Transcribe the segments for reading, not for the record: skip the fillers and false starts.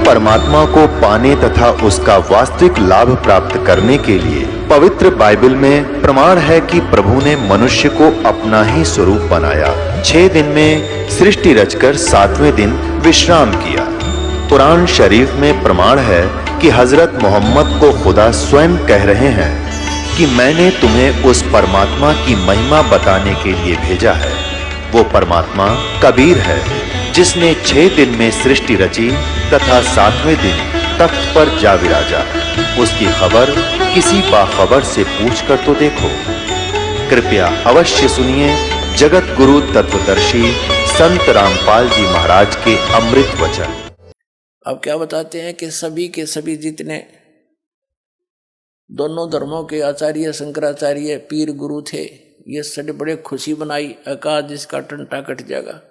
परमात्मा को पाने तथा उसका वास्तविक लाभ प्राप्त करने के लिए पवित्र बाइबल में प्रमाण है कि प्रभु ने मनुष्य को अपना ही स्वरूप बनाया। 6 दिन में सृष्टि रचकर 7वें दिन विश्राम किया। कुरान शरीफ में प्रमाण है कि हजरत मोहम्मद को खुदा स्वयं कह रहे हैं कि मैंने तुम्हें उस परमात्मा की महिमा बताने के लिए भेजा है। वो परमात्मा कबीर है जिसने 6 दिन में सृष्टि रची तथा 7वें दिन तख्त पर जा विराजा। उसकी खबर किसी बाखबर से पूछ कर तो देखो। कृपया अवश्य सुनिए जगत गुरु तत्वदर्शी संत रामपाल जी महाराज के अमृत वचन। अब क्या बताते हैं कि सभी के सभी जितने दोनों धर्मों के आचार्य शंकराचार्य पीर गुरु थे, ये सब बड़े खुशी बनाई। आज इसका टंटा कट जाएगा,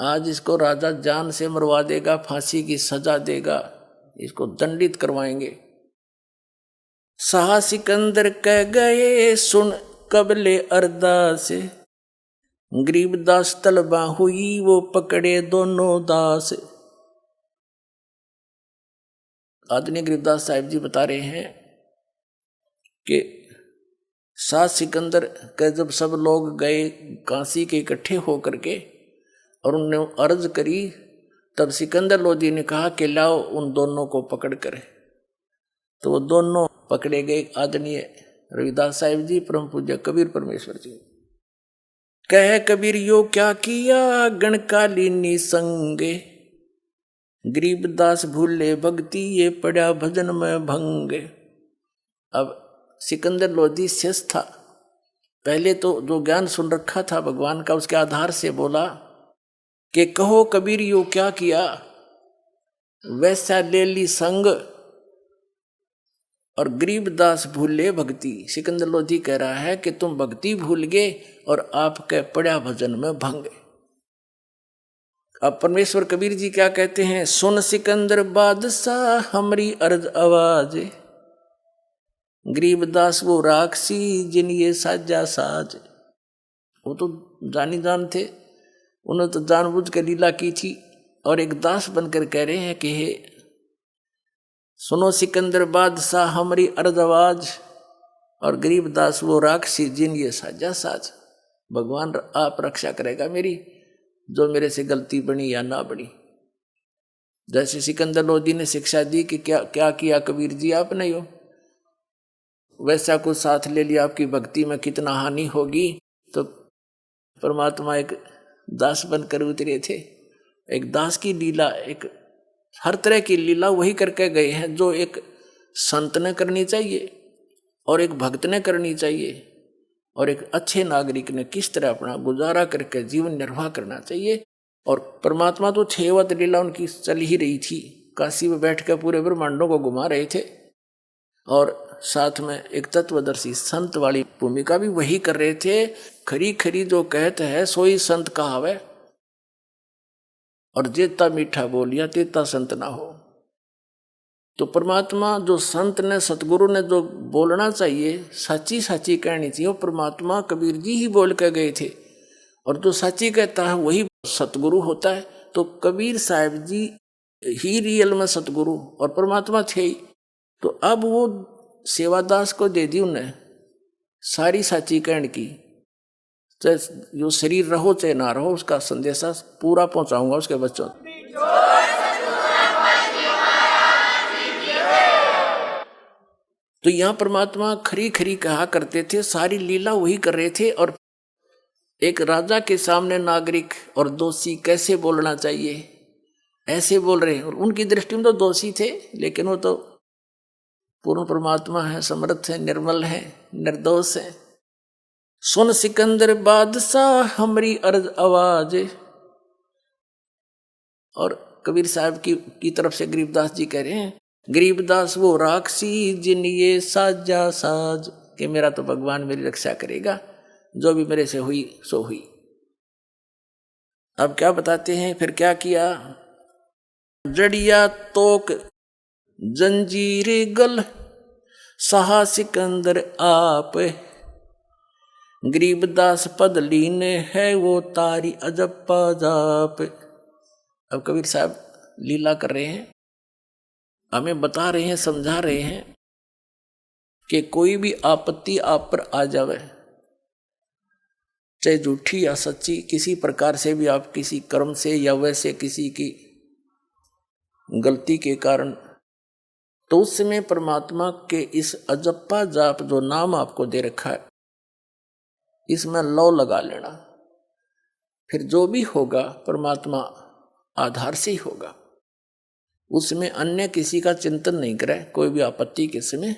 आज इसको राजा जान से मरवा देगा, फांसी की सजा देगा, इसको दंडित करवाएंगे। शाह सिकंदर कह गए सुन कबले अरदास, गरीबदास तलबा हुई वो पकड़े दोनों दास। आदरणीय गरीबदास साहिब जी बता रहे हैं कि शाह सिकंदर के जब सब लोग गए काशी के इकट्ठे होकर के और उनने अर्ज करी, तब सिकंदर लोधी ने कहा कि लाओ उन दोनों को पकड़ कर। तो वो दोनों पकड़े गए। आदरणीय रविदास साहिब जी, परम पूज्य कबीर परमेश्वर जी। कह कबीर यो क्या किया गणकालीनी संगे, गरीबदास भूले भक्ति ये पड़ा भजन में भंग। अब सिकंदर लोधी शेष था, पहले तो जो ज्ञान सुन रखा था भगवान का, उसके आधार से बोला कि कहो कबीर यो क्या किया, वैसा ले ली संग और गरीबदास भूले भक्ति। सिकंदर लोधी कह रहा है कि तुम भक्ति भूल गए और आपके पड़ा भजन में भंग। अब परमेश्वर कबीर जी क्या कहते हैं, सुन सिकंदर बादशाह हमरी अर्ज आवाज, गरीबदास वो राक्षसी जिन ये साजा साज। वो तो जानी जान थे, उन्होंने तो जानबूझ कर लीला की थी और एक दास बनकर कह रहे हैं कि हे सुनो सिकंदर बादशाह हमारी अर्ज आवाज, और गरीबदास वो राक्षसी जिन ये साजा साज। भगवान आप रक्षा करेगा मेरी, जो मेरे से गलती बनी या ना बनी। जैसे सिकंदर लोधी ने शिक्षा दी कि क्या क्या किया कबीर जी आपने यो, वैसा कुछ साथ ले लिया, आपकी भक्ति में कितना हानि होगी। तो परमात्मा एक दास बनकर उतरे थे। एक दास की लीला, एक हर तरह की लीला वही करके गए हैं जो एक संत ने करनी चाहिए और एक भक्त ने करनी चाहिए और एक अच्छे नागरिक ने किस तरह अपना गुजारा करके जीवन निर्वाह करना चाहिए। और परमात्मा तो 6 अवतार लीला उनकी चल ही रही थी, काशी में बैठकर पूरे ब्रह्मांडों को घुमा रहे थे और साथ में एक तत्वदर्शी संत वाली भूमिका भी वही कर रहे थे। खरी खरी जो कहते हैं सोई संत कहावे, और जेता मीठा बोलिया तेता संत ना हो। तो परमात्मा जो संत ने सतगुरु ने जो बोलना चाहिए, सच्ची सच्ची कहनी चाहिए, वो परमात्मा कबीर जी ही बोल के गए थे। और जो सच्ची कहता है वही सतगुरु होता है। तो कबीर साहब जी ही रियल में सतगुरु और परमात्मा थे ही। तो अब वो सेवादास को दे दी उन्हें सारी सच्ची कहने की, चाहे जो शरीर रहो चाहे ना रहो, उसका संदेशा पूरा पहुंचाऊंगा उसके बच्चों। तो यहाँ परमात्मा खरी खरी कहा करते थे, सारी लीला वही कर रहे थे। और एक राजा के सामने नागरिक और दोषी कैसे बोलना चाहिए, ऐसे बोल रहे हैं। और उनकी दृष्टि में तो दोषी थे, लेकिन वो तो पूर्ण परमात्मा है, समर्थ है, निर्मल है, निर्दोष है। सुन सिकंदर बादशाह हमारी अर्ज आवाज। और कबीर साहब की तरफ से गरीबदास जी कह रहे हैं, गरीबदास वो राक्षसी जिन ये साजा साज, कि मेरा तो भगवान मेरी रक्षा करेगा, जो भी मेरे से हुई सो हुई। अब क्या बताते हैं फिर क्या किया, जड़िया तोक जंजीर गल शाह सिकंदर आप, गरीबदास पद लीने है वो तारी अजब पाजाप। अब कबीर साहब लीला कर रहे हैं हमें बता रहे हैं, समझा रहे हैं कि कोई भी आपत्ति आप पर आ जावे, चाहे झूठी या सच्ची, किसी प्रकार से भी, आप किसी कर्म से या वैसे किसी की गलती के कारण, तो उस समय परमात्मा के इस अजप्पा जाप जो नाम आपको दे रखा है, इसमें लौ लगा लेना। फिर जो भी होगा परमात्मा आधार से ही होगा, उसमें अन्य किसी का चिंतन नहीं करे। कोई भी आपत्ति के समय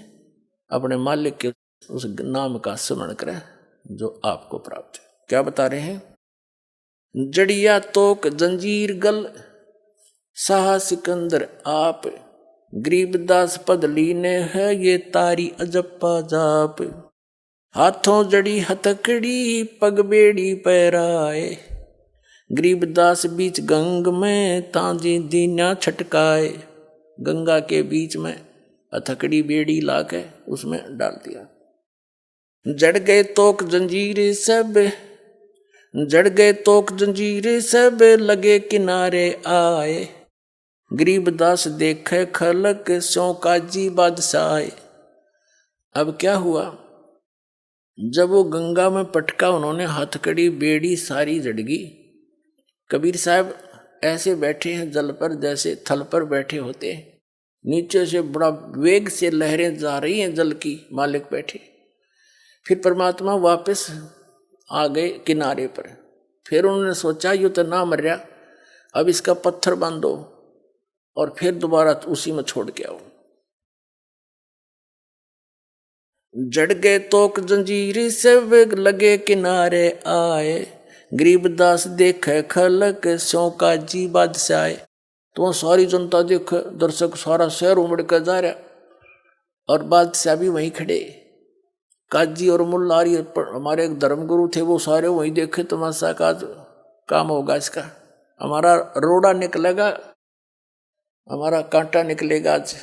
अपने मालिक के उस नाम का स्मरण करे जो आपको प्राप्त है। क्या बता रहे हैं? जड़िया तोक जंजीर गल साहा सिकंदर आप, गरीबदास पद लीने है ये तारी अजप्पा जाप। हाथों जड़ी हथकड़ी पग बेड़ी पैराए, गरीबदास बीच गंग में तांजी दीना छटकाए। गंगा के बीच में हथकड़ी बेड़ी लाके उसमें डाल दिया। जड़ गए तोक जंजीरें सब, जड़ गए तोक जंजीरें सब, लगे किनारे आए। गरीबदास देखे खलक स्यों काजी बादशाह। अब क्या हुआ? जब वो गंगा में पटका, उन्होंने हथकड़ी बेड़ी सारी जड़गी। कबीर साहब ऐसे बैठे हैं जल पर, जैसे थल पर बैठे होते हैं। नीचे से बड़ा वेग से लहरें जा रही हैं जल की, मालिक बैठे। फिर परमात्मा वापस आ गए किनारे पर। फिर उन्होंने सोचा यूँ तो ना मर रहा, अब इसका पत्थर बांधो और फिर दोबारा उसी में छोड़ के आओ। जड़ गए तोक जंजीरी से लगे किनारे आए। गरीबदास देखे खलक स्यों काजी बादशाह। तो सारी जनता देख, दर्शक सारा शहर उमड़ कर जा रहा, और बादशाह भी वहीं खड़े। काजी और मुल्लारी हमारे एक धर्मगुरु थे, वो सारे वहीं देखे तमाशा का काम होगा इसका, हमारा रोड़ा निकलेगा, हमारा कांटा निकलेगा आज।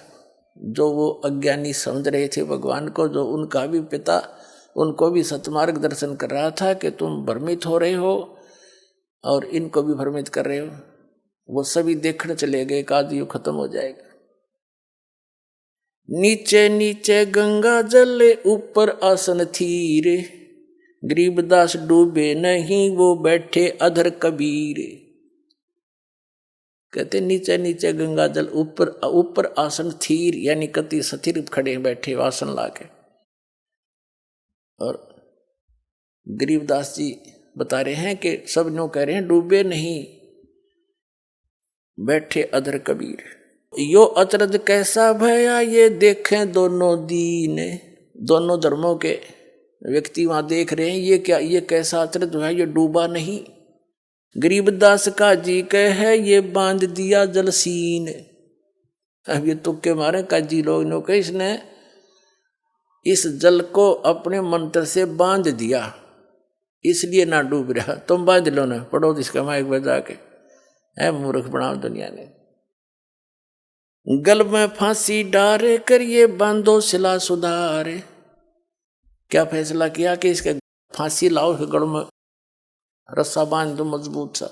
जो वो अज्ञानी समझ रहे थे भगवान को, जो उनका भी पिता उनको भी सतमार्ग दर्शन कर रहा था कि तुम भ्रमित हो रहे हो और इनको भी भ्रमित कर रहे हो, वो सभी देखने चले गए। काज युग खत्म हो जाएगा। नीचे नीचे गंगा जल ऊपर आसन थीर, गरीबदास डूबे नहीं वो बैठे अधर कबीर। कहते नीचे नीचे गंगा जल ऊपर ऊपर आसन थीर, यानी कति स्थिर खड़े बैठे आसन लाके। और गरीबदास जी बता रहे हैं कि सब नो कह रहे हैं डूबे नहीं बैठे अधर कबीर। यो अचरज कैसा भया ये देखें दोनों दीन। दोनों धर्मों के व्यक्ति वहां देख रहे हैं, ये क्या, ये कैसा अचरज है, ये डूबा नहीं। गरीबदास का जी कहे ये बांध दिया जलसीन। अब ये तुक्के मारे काजी लोग ने कहे इसने इस जल को अपने मंत्र से बांध दिया, इसलिए ना डूब रहा। तुम बांध लो ना, पढ़ो इसका माइक बजा के, है मूर्ख बनाओ दुनिया ने। गल में फांसी डारे करिए बांधो सिला सुधारे। क्या फैसला किया कि इसके फांसी लाओ, इसके गल में रस्सा बांध दो मजबूत सा,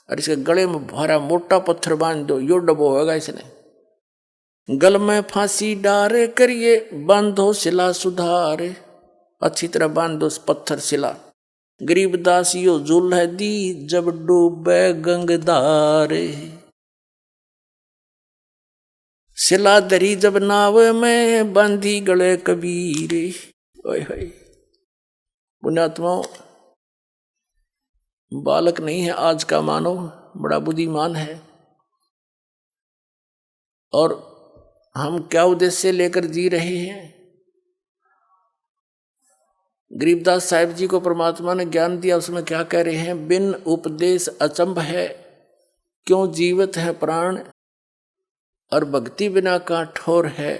और इसके गले में भारा मोटा पत्थर बांध दो, यो डबो होगा इसने। गल में फांसी डारे करिए बांधो सिला सुधारे। अच्छी तरह बांध दो पत्थर सिला। गरीबदास यो जुल्ह दी जब डूबे गंगदारे। सिला दरी जब नाव में बांधी गले कबीरे। ओए होए, पुण्यात्माओं, बालक नहीं है आज का मानव, बड़ा बुद्धिमान है। और हम क्या उद्देश्य लेकर जी रहे हैं? गरीबदास साहिब जी को परमात्मा ने ज्ञान दिया, उसमें क्या कह रहे हैं? बिन उपदेश अचंभ है क्यों जीवित है प्राण, और भक्ति बिना काठोर है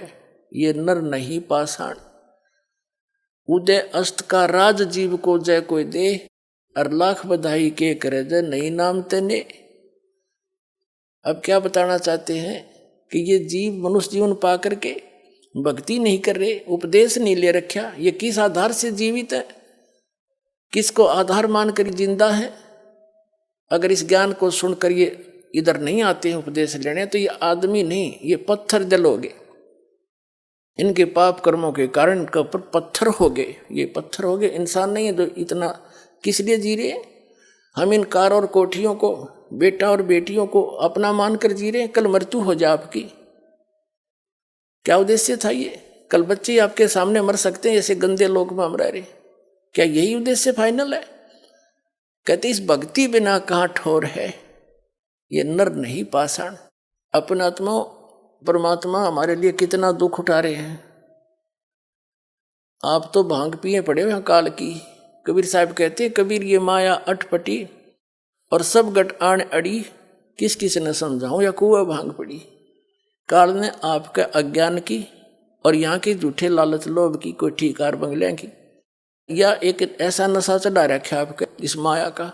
ये नर नहीं पाषाण। उदय अस्त का राज जीव को जय कोई दे, और लाख बधाई के करे जय नहीं नाम तेने। अब क्या बताना चाहते हैं कि ये जीव मनुष्य जीवन पा करके भक्ति नहीं कर रहे, उपदेश नहीं ले रखा, ये किस आधार से जीवित है, किसको आधार मानकर जिंदा है? अगर इस ज्ञान को सुनकर ये इधर नहीं आते हैं उपदेश लेने तो ये आदमी नहीं, ये पत्थर दिल हो गए। इनके पाप कर्मों के कारण इनके ऊपर पत्थर हो गए, ये पत्थर हो गए। इंसान नहीं है तो इतना किस लिए जी रहे हैं? हम इन कार और कोठियों को, बेटा और बेटियों को अपना मानकर जी रहे हैं। कल मृत्यु हो जाए आपकी, क्या उद्देश्य था ये? कल बच्चे आपके सामने मर सकते हैं, ऐसे गंदे लोग में हम रह रहे, क्या यही उद्देश्य फाइनल है? कहते इस भक्ति बिना कहाँ ठोर है, ये नर नहीं पाषाण। अपने आत्मा परमात्मा हमारे लिए कितना दुख उठा रहे हैं। आप तो भांग पिए पड़े हुए हैं काल की। कबीर साहब कहते हैं, कबीर ये माया अटपटी और सब गट आण अड़ी, किस किस ने समझाऊं या कुआ भांग पड़ी। काल ने आपके अज्ञान की और यहाँ के झूठे लालच लोभ की, कोई ठीकार बंगलियां की, या एक ऐसा नशा चढ़ा रखा आपके इस माया का।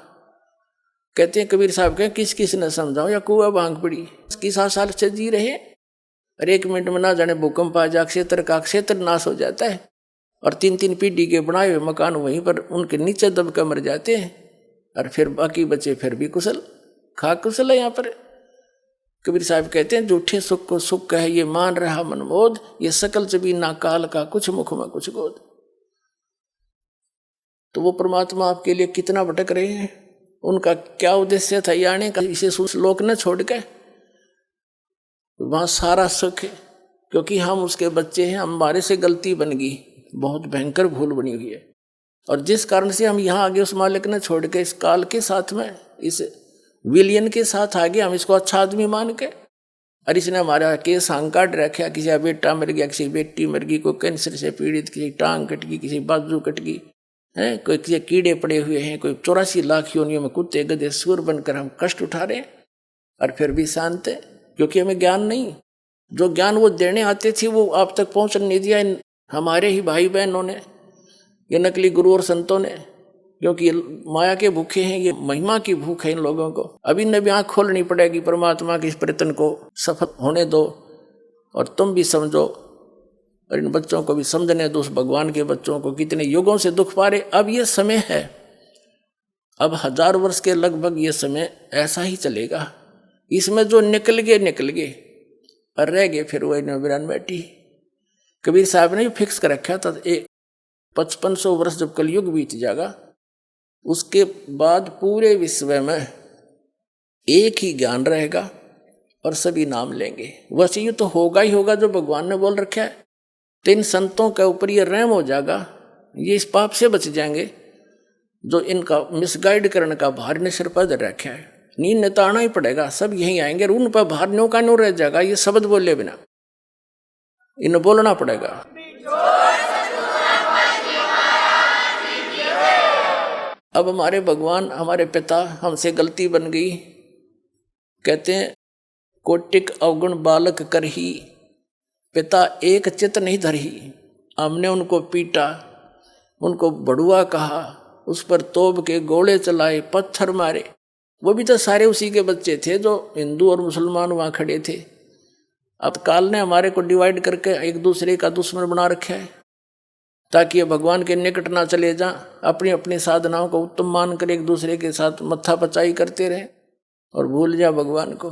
कहते हैं कबीर साहब के, किस किस ने समझाऊं या कुआ भांग पड़ी। किस साल से जी रहे और 1 मिनट में ना जाने भूकंप आ जा, क्षेत्र का क्षेत्र नाश हो जाता है और 3-3 पीढ़ी के बनाए हुए मकान वहीं पर उनके नीचे दब कर मर जाते हैं और फिर बाकी बचे फिर भी कुशल खा कुशल है। यहाँ पर कबीर साहब कहते हैं, झूठे सुख को सुख कहे ये मान रहा मनमोद, ये सकल चबी ना काल का कुछ मुख में कुछ गोद। तो वो परमात्मा आपके लिए कितना भटक रहे हैं, उनका क्या उद्देश्य था आने का इसे श्लोक न छोड़ के? वहां सारा सुख है, क्योंकि हम उसके बच्चे हैं, हमारे से गलती बन गई, बहुत भयंकर भूल बनी हुई है, और जिस कारण से हम यहाँ आगे उस मालिक ने छोड़ के इस काल के साथ में, इस विलियन के साथ आगे हम इसको अच्छा आदमी मान के, और इसने हमारा केस हांग काट रखा, किसी का बेटा मर गया, किसी बेटी मर गई, कोई कैंसर से पीड़ित, किसी टांग कट गई, किसी बाजू कट गई है, कोई किसी कीड़े पड़े हुए हैं, कोई 84 लाख योनियों में कुत्ते गधे सुअर बनकर हम कष्ट उठा रहे हैं, और फिर भी शांत है, क्योंकि हमें ज्ञान नहीं। जो ज्ञान वो देने आते थे वो आप तक पहुंच नहीं दिया हमारे ही भाई बहनों ने, ये नकली गुरु और संतों ने, क्योंकि माया के भूखे हैं, ये महिमा की भूख है इन लोगों को। अभी इन्हें भी आँख खोलनी पड़ेगी, परमात्मा के इस प्रयत्न को सफल होने दो और तुम भी समझो और इन बच्चों को भी समझने दो, उस भगवान के बच्चों को कितने युगों से दुख पा रहे। अब ये समय है, अब 1000 वर्ष के लगभग ये समय ऐसा ही चलेगा। इसमें जो निकल गए और रह गए फिर वही नबीरान बैठी। कबीर साहब ने फिक्स कर रखा था, 5500 वर्ष जब कलयुग बीत जाएगा उसके बाद पूरे विश्व में एक ही ज्ञान रहेगा और सभी नाम लेंगे। वैसे ये तो होगा ही होगा जो भगवान ने बोल रखा है। तो इन संतों के ऊपर ये रहम हो जाएगा, ये इस पाप से बच जाएंगे जो इनका मिसगाइड करने का भार ने सिर पर रखा है। नींद ने तो आना ही पड़ेगा, सब यहीं आएंगे, उन पर भार न्यों का न्यों रह जाएगा। ये शब्द बोले बिना इन्हें बोलना पड़ेगा। अब हमारे भगवान, हमारे पिता, हमसे गलती बन गई। कहते हैं कोटिक अवगुण बालक करही, पिता एक चित नहीं धरही। हमने उनको पीटा, उनको बड़ुआ कहा, उस पर तोप के गोले चलाए, पत्थर मारे। वो भी तो सारे उसी के बच्चे थे जो हिंदू और मुसलमान वहाँ खड़े थे। अब काल ने हमारे को डिवाइड करके एक दूसरे का दुश्मन बना रखा है, ताकि ये भगवान के निकट ना चले जाएं, अपनी अपनी साधनाओं को उत्तम मानकर एक दूसरे के साथ मत्था पचाई करते रहें और भूल जाए भगवान को।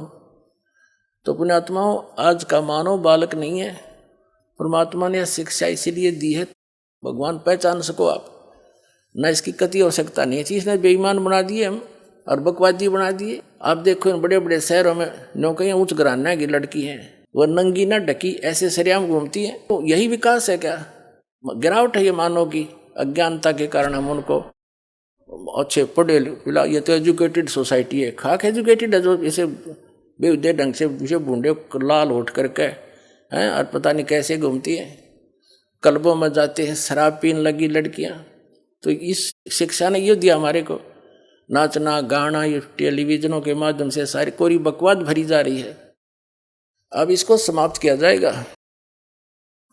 तो पुण्यात्माओं, आज का मानव बालक नहीं है। परमात्मा ने शिक्षा इसीलिए दी है, भगवान पहचान सको आप, न इसकी कति आवश्यकता नहीं है। इसने बेईमान बना दिए हम और बकवादी बना दिए। आप देखो इन बड़े बड़े शहरों में नौकरियाँ उच्च घराना की लड़की हैं, वह नंगी न ढकी ऐसे सरेआम घूमती हैं। तो यही विकास है क्या? गिरावट है ये मानव की अज्ञानता के कारण। हम उनको अच्छे पढ़े लिखा, ये तो एजुकेटेड सोसाइटी है, खाक एजुकेटेड है, जो इसे बेहुदे ढंग से बूढ़े लाल होठ करके हैं और पता नहीं कैसे घूमती हैं। क्लबों में जाते हैं, शराब पीने लगी लड़कियां। तो इस शिक्षा ने ये दिया हमारे को, नाचना गाना ये टेलीविजनों के माध्यम से सारी कोरी बकवाद भरी जा रही है। अब इसको समाप्त किया जाएगा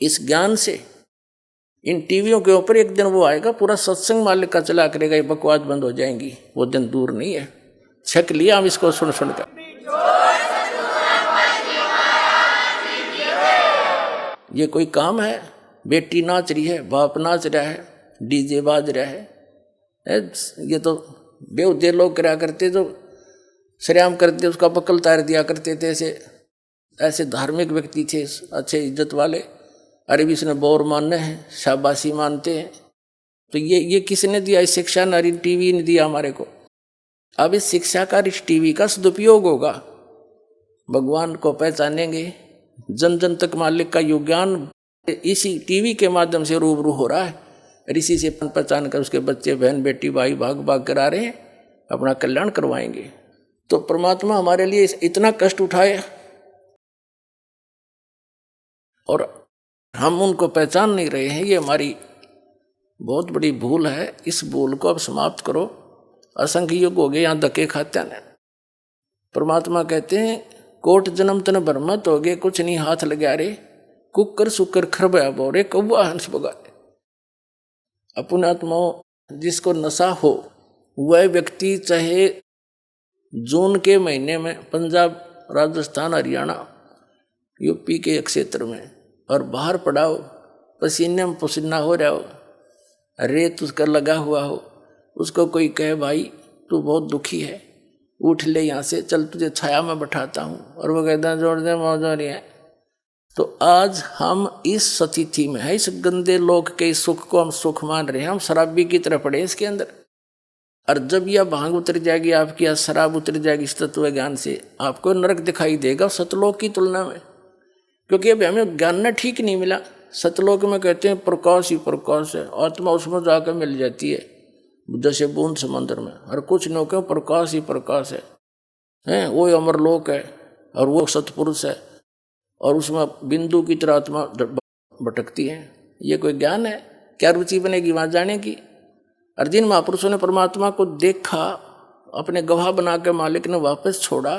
इस ज्ञान से। इन टीवियों के ऊपर एक दिन वो आएगा, पूरा सत्संग मालिक का चला करेगा, ये बकवाद बंद हो जाएंगी। वो दिन दूर नहीं है, छक लिया हम इसको सुन सुनकर। ये कोई काम है? बेटी नाच रही है, बाप नाच रहा है, डीजे बाज रहा है। ये तो बेहुदे लोग करा करते जो सरेआम करते उसका बकल तार दिया करते थे। ऐसे धार्मिक व्यक्ति थे, अच्छे इज्जत वाले। अरे भी इसने बोर मानने हैं, शाबाशी मानते हैं। तो ये किसने दिया? इस शिक्षा नारी टीवी ने दिया हमारे को। अब इस शिक्षा का, इस टीवी का सदुपयोग होगा, भगवान को पहचानेंगे, जन जन तक मालिक का योग ज्ञान इसी टीवी के माध्यम से रूबरू हो रहा है। ऋषि से पहचान कर उसके बच्चे, बहन, बेटी, भाई भाग भाग कर आ रहे हैं, अपना कल्याण करवाएंगे। तो परमात्मा हमारे लिए इतना कष्ट उठाए और हम उनको पहचान नहीं रहे हैं। ये हमारी बहुत बड़ी भूल है। इस भूल को अब समाप्त करो। असंख्य युग हो गए यहाँ धक्के खाते हैं। परमात्मा कहते हैं कोट जन्म तन भरमत हो गए, कुछ नहीं हाथ लगा रे, कुकर सुकर खरबया बोरे, कौआ हंस बगारे। अपने आत्माओं जिसको नशा हो, वह व्यक्ति चाहे जून के महीने में पंजाब, राजस्थान, हरियाणा, यूपी के क्षेत्र में और बाहर पड़ा हो, पसीने में पसीना हो रहा हो, रेत उसका लगा हुआ हो, उसको कोई कहे भाई तू बहुत दुखी है, उठ ले यहाँ से, चल तुझे छाया में बैठाता हूँ, और वो कहता है जोड़ दे मौज हो रही है। तो आज हम इस स्थिति में है, इस गंदे लोक के सुख को हम सुख मान रहे हैं, हम शराबी की तरह पड़े इसके अंदर। और जब यह भांग उतर जाएगी आपकी, या शराब उतर जाएगी इस तत्व ज्ञान से, आपको नरक दिखाई देगा सतलोक की तुलना में। क्योंकि अभी हमें ज्ञान ठीक नहीं मिला। सतलोक में कहते हैं प्रकाश ही प्रकाश है, आत्मा उसमें जाकर मिल जाती है जैसे बूंद समंदर में। और कुछ लोग कहते प्रकाश ही प्रकाश है, वो अमरलोक है और वो सतपुरुष है, और उसमें बिंदु की तरह आत्मा भटकती है। ये कोई ज्ञान है? क्या रुचि बनेगी वहाँ जाने की? और जिन महापुरुषों ने परमात्मा को देखा, अपने गवाह बना के मालिक ने वापस छोड़ा,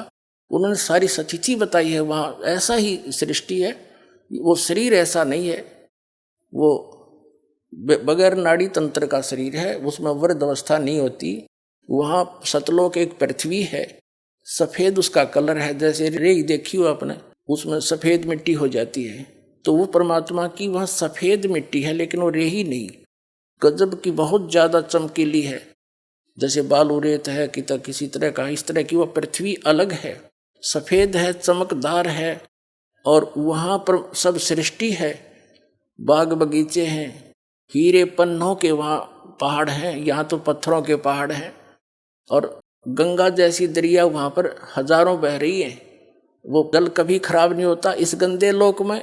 उन्होंने सारी स्थिति बताई है। वहाँ ऐसा ही सृष्टि है, वो शरीर ऐसा नहीं है, वो बगैर नाड़ी तंत्र का शरीर है, उसमें वृद्ध अवस्था नहीं होती। वहाँ सतलोक एक पृथ्वी है, सफ़ेद उसका कलर है, जैसे रेत देखी हो आपने, उसमें सफ़ेद मिट्टी हो जाती है। तो वो परमात्मा की वहाँ सफ़ेद मिट्टी है, लेकिन वो रेही नहीं, गजब की बहुत ज़्यादा चमकीली है, जैसे बालू रेत है कि किसी तरह का, इस तरह की वह पृथ्वी अलग है, सफ़ेद है, चमकदार है। और वहाँ पर सब सृष्टि है, बाग बगीचे हैं, हीरे पन्नों के वहाँ पहाड़ हैं, यहाँ तो पत्थरों के पहाड़ हैं। और गंगा जैसी दरिया वहाँ पर हजारों बह रही है, वो जल कभी खराब नहीं होता। इस गंदे लोक में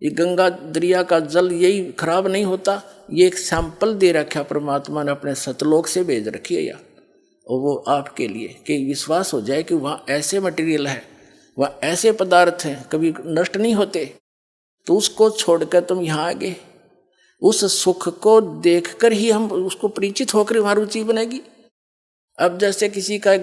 ये गंगा दरिया का जल यही खराब नहीं होता। ये एक सैंपल दे रखा परमात्मा ने, अपने सतलोक से भेज रखी है यहाँ, और वो आपके लिए कि विश्वास हो जाए कि वहाँ ऐसे मटेरियल है, वहाँ ऐसे पदार्थ हैं, कभी नष्ट नहीं होते। तो उसको छोड़कर तुम यहाँ आ गए, उस सुख को देखकर ही हम उसको परिचित होकर वहाँ रुचि बनेगी। अब जैसे किसी का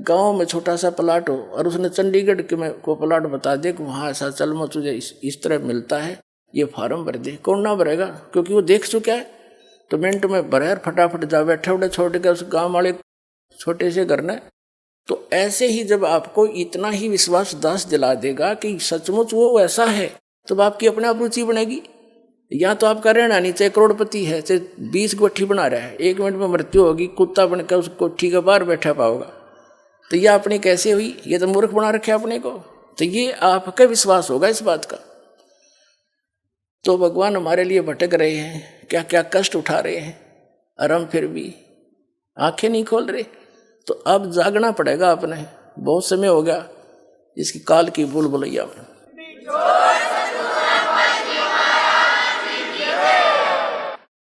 गांव में छोटा सा प्लाट हो और उसने चंडीगढ़ के में को प्लाट बता दे कि वहाँ ऐसा चल में तुझे इस तरह मिलता है, ये फार्म भर दे, कौन ना भरेगा? क्योंकि वो देख चुका है। तो मिनट में भरे, फटाफट जा बैठे उठे छोड़ के उस गाँव वाले छोटे से घर ने। तो ऐसे ही जब आपको इतना ही विश्वास दास दिला देगा कि सचमुच वो ऐसा है, तो आपकी अपने आप रुचि बनेगी। या तो आपका रहना नहीं, चाहे करोड़पति है, चाहे 20 कोठी बना रहा है, 1 मिनट में मृत्यु होगी, कुत्ता बनकर उस कोठी के बाहर बैठा पाओगा। तो ये अपनी कैसे हुई? ये तो मूर्ख बना रखे अपने को। तो ये आपका विश्वास होगा इस बात का। तो भगवान हमारे लिए भटक रहे हैं, क्या क्या कष्ट उठा रहे हैं, और हम फिर भी आंखें नहीं खोल रहे। तो अब जागना पड़ेगा अपने, बहुत समय हो गया इसकी काल की भूल भुलैया में।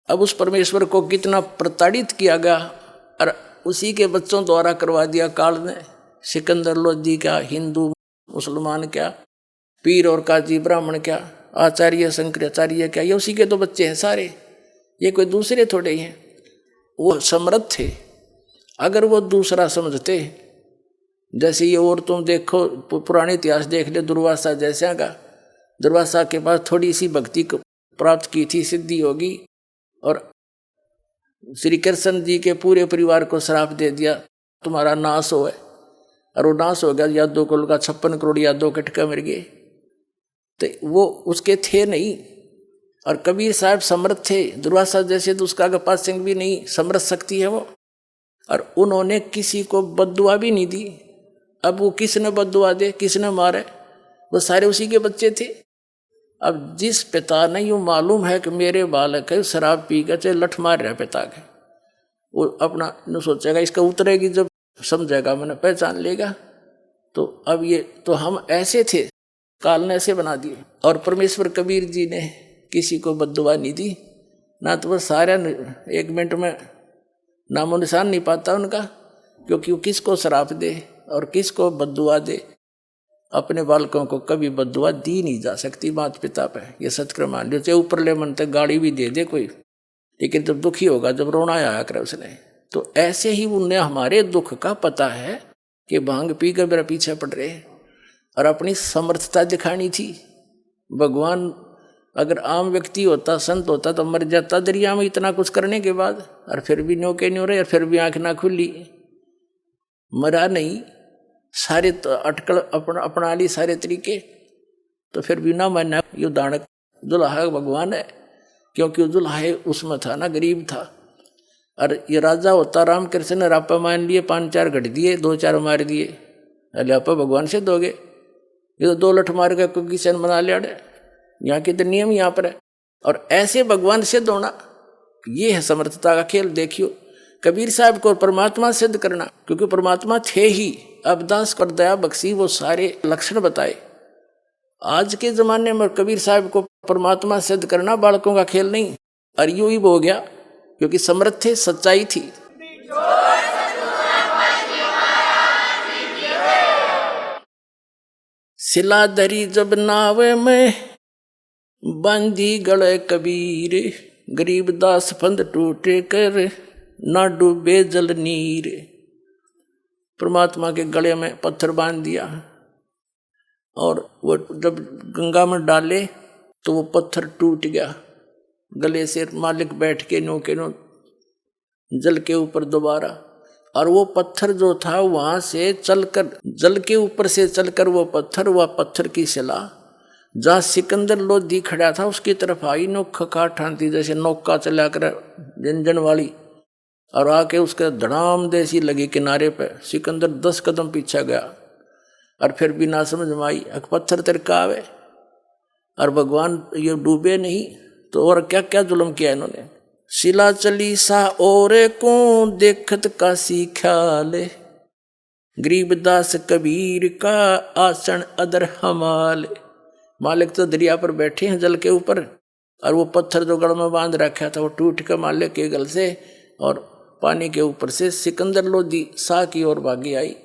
अब उस परमेश्वर को कितना प्रताड़ित किया गया, और उसी के बच्चों द्वारा करवा दिया काल ने। सिकंदर लोधी क्या, हिंदू मुसलमान क्या, पीर और काजी ब्राह्मण क्या, आचार्य शंकराचार्य क्या, ये उसी के तो बच्चे हैं सारे, ये कोई दूसरे थोड़े ही हैं। वो समर्थ थे। अगर वो दूसरा समझते, जैसे ये, और तुम देखो पुराने इतिहास देख ले, दुर्वासा जैसा का, दुर्वासा के पास थोड़ी सी भक्ति प्राप्त की थी, सिद्धि होगी, और श्री कृष्ण जी के पूरे परिवार को श्राप दे दिया, तुम्हारा नाश हो है। और वो नाश हो गया, यादव कुल का 56 करोड़ यादव कटका मर गए। तो वो उसके थे नहीं। और कबीर साहब समर्थ थे, दुर्वासा जैसे तो उसका पास सिंह भी नहीं, समर्थ शक्ति है वो। और उन्होंने किसी को बद्दुआ भी नहीं दी, अब वो किसने बददुआ दे, किसने मारे, वो सारे उसी के बच्चे थे। अब जिस पिता ने यूँ मालूम है कि मेरे बालक है शराब पी कर चाहे लठ मार रहा पिता के, वो अपना न सोचेगा, इसका उतरेगी जब समझेगा, मैंने पहचान लेगा। तो अब ये तो हम ऐसे थे, काल ने ऐसे बना दिए। और परमेश्वर कबीर जी ने किसी को बद्दुआ नहीं दी, ना तो वह सारा 1 मिनट में नामो निशान नहीं पाता उनका, क्योंकि वो किसको श्राप दे और किसको बद्दुआ दे, अपने बालकों को कभी बद्दुआ दी नहीं जा सकती माता पिता पे। ये सत्क्रम मान लो, चाहे ऊपर ले मन तक गाड़ी भी दे दे कोई, लेकिन जब दुखी होगा, जब रोना आया करे उसने, तो ऐसे ही उन्हें हमारे दुख का पता है कि भांग पी कर मेरा पीछे पड़ रहे और अपनी समर्थता दिखानी थी। भगवान अगर आम व्यक्ति होता, संत होता, तो मर जाता दरिया में इतना कुछ करने के बाद, और फिर भी नो के न्यो रहे, और फिर भी आंख ना खुली, मरा नहीं, सारे तो अटकल अपना ली सारे तरीके, तो फिर भी ना माना। यो दानक दुल्हा भगवान है, क्योंकि दुल्हा उसमें था ना, गरीब था। और ये राजा होता रामकृष्ण ने रापा मान लिए, 5-4 घट दिए, 2-4 मार दिए, अरे आप भगवान से दोगे? ये तो 2 लठ मार के कोई किसान बना लिया, यहाँ के तो नियम यहाँ पर है। और ऐसे भगवान से दोना, ये है समर्थता का खेल। देखियो कबीर साहब को परमात्मा सिद्ध करना, क्योंकि परमात्मा थे ही, अवदास कर दया बख्शी, वो सारे लक्षण बताए। आज के जमाने में कबीर साहब को परमात्मा सिद्ध करना बालकों का खेल नहीं, और यूं ही हो गया, क्योंकि समर्थ थे, सच्चाई थी। सिला धरी जब नावे में बांधी गले कबीर, गरीबदास फंद टूटे कर ना डूबे जल नीर। परमात्मा के गले में पत्थर बांध दिया, और वो जब गंगा में डाले तो वो पत्थर टूट गया गले से। मालिक बैठ के नो जल के ऊपर दोबारा, और वो पत्थर जो था वहां से चलकर, जल के ऊपर से चलकर वो पत्थर की शिला जहाँ सिकंदर लोधी खड़ा था उसकी तरफ आई, नोक काट ठानती जैसे नौका चला कर जंजन वाली, और आके उसके धड़ाम देसी लगी किनारे पे। सिकंदर 10 कदम पीछे गया, और फिर भी ना समझ में आई, पत्थर तिरका आवे, और भगवान ये डूबे नहीं, तो और क्या क्या जुल्म किया इन्होंने। शिला चली सा और को देखत का ख्याल, गरीबदास कबीर का आसन अदर हमाल। मालिक तो दरिया पर बैठे हैं जल के ऊपर, और वो पत्थर जो गढ़ में बांध रखा था वो टूट कर मालिक के गल से और पानी के ऊपर से सिकंदर लोधी सा की ओर भागी आई।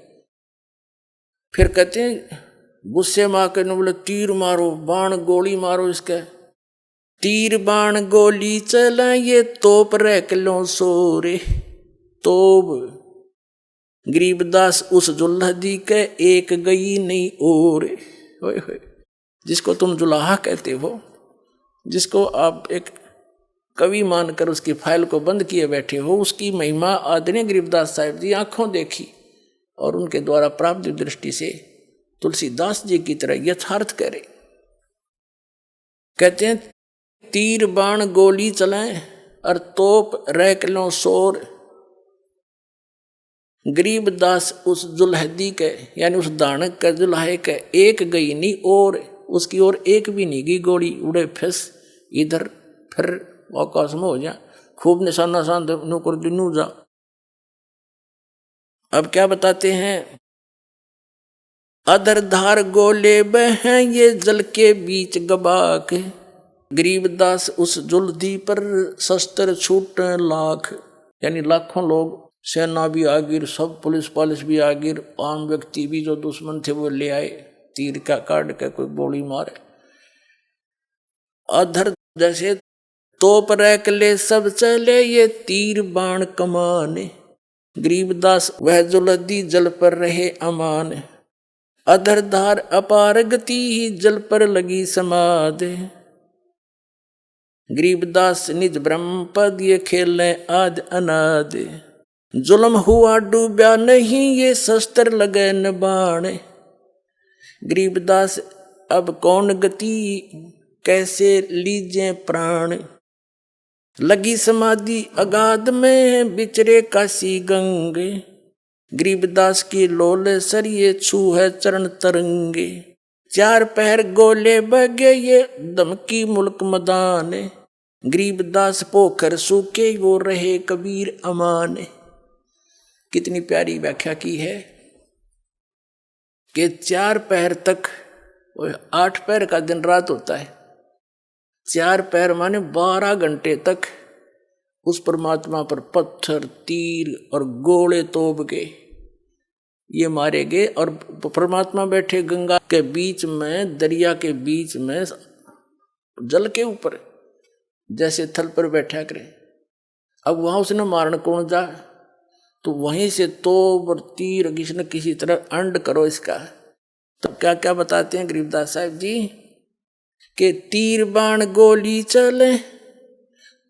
फिर कहते हैं गुस्से में आकर बोले तीर मारो, बाण गोली मारो इसके। तीर बाण गोली चला ये तोप रख लो सोरे, तोब गरीबदास उस जुल्हदी के एक गई नहीं और। जिसको तुम जुलाहा कहते हो, जिसको आप एक कवि मानकर उसकी फाइल को बंद किए बैठे हो, उसकी महिमा आदरणीय गरीबदास साहिब जी आंखों देखी, और उनके द्वारा प्राप्त दृष्टि से तुलसीदास जी की तरह यथार्थ करे। कहते हैं तीर बाण गोली चलाएं और तोप रख लो शोर, गरीबदास उस जुल्हदी के यानी उस दानक के जुल्हे के एक गई नहीं और, उसकी ओर एक भी नहीं गई गोली। उड़े फिस इधर फिर आकाश में हो जा, खूब निशाना शांत नौकर दिनू जा। अब क्या बताते हैं, अधर धार गोले बह ये जल के बीच गबाक, गरीबदास उस जुल्दी पर शस्त्र छूट लाख, यानी लाखों लोग, सेना भी आ गिर, सब पुलिस पालिस भी आ गिर, आम व्यक्ति भी जो दुश्मन थे वो ले आए, तीर का काट के कोई गोली मारे। अधर जैसे तोप रख ले सब चले ये तीर बाण कमाने, गरीबदास वह जुल्दी जल पर रहे अमान, अधर धार अपार गति ही जल पर लगी समाध, गरीबदास निज ब्रह्म पद ये खेले आद अनाद, जुल्म हुआ डूबा नहीं ये शस्त्र लगे न बाण, गरीबदास अब कौन गति कैसे लीजे प्राण, लगी समाधि अगाध में बिचरे काशी गंगे, गरीबदास की लोल सरिये छू है चरण तरंगे, चार पहर गोले बगे ये दमकी मुल्क मदान, गरीबदास पोखर सूखे वो रहे कबीर अमान। कितनी प्यारी व्याख्या की है कि 4 पहर तक, 8 पहर का दिन रात होता है, 4 पहर माने 12 घंटे तक उस परमात्मा पर पत्थर तीर और गोले तोप के ये मारे गए। और परमात्मा बैठे गंगा के बीच में, दरिया के बीच में, जल के ऊपर, जैसे थल पर बैठा करे। अब वहां उसने मारन कौन जा, तो वहीं से तोप और तीर किसी न किसी तरह अंड करो इसका। तो क्या क्या बताते हैं गरीबदास साहब जी कि तीर बाण गोली चले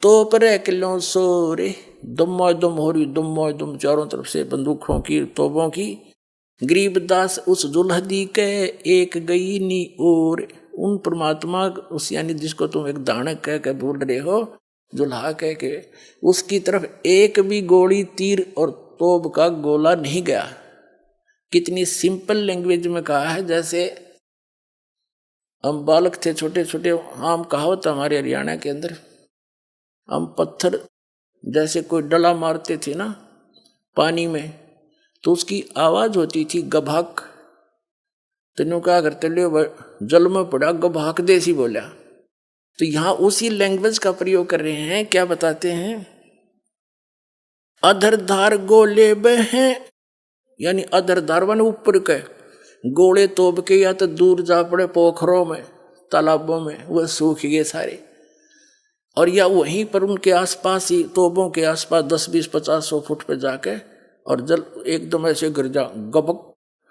तोप रे किलो सोरे, दुम्मा दुम हो रही, दुम्मा दुम चारों तरफ से बंदूकों की तोपों की। गरीबदास उस जुल्हदी के एक गई नी और, उन परमात्मा उस यानी जिसको तुम एक दानक कह के बोल रहे हो, जुल्हा कह के, उसकी तरफ एक भी गोली तीर और तोप का गोला नहीं गया। कितनी सिंपल लैंग्वेज में कहा है, जैसे हम बालक थे छोटे छोटे, आम कहावत हमारे हरियाणा के अंदर, हम पत्थर जैसे कोई डला मारते थे ना पानी में, तो उसकी आवाज होती थी गभाक। तेनों क्या करते ले जल में पड़ा गभाक देसी बोला। तो यहां उसी लैंग्वेज का प्रयोग कर रहे हैं। क्या बताते हैं, अधरधार गोले बहे, यानी अधरधार वन ऊपर के गोले तोप के या तो दूर जा पड़े पोखरों में तालाबों में, वह सूख गए सारे। और या वहीं पर उनके आसपास ही, तोपों के आसपास 10, 20, 50, 100 फुट पे जाके, और जल एकदम ऐसे गिर जा, गबक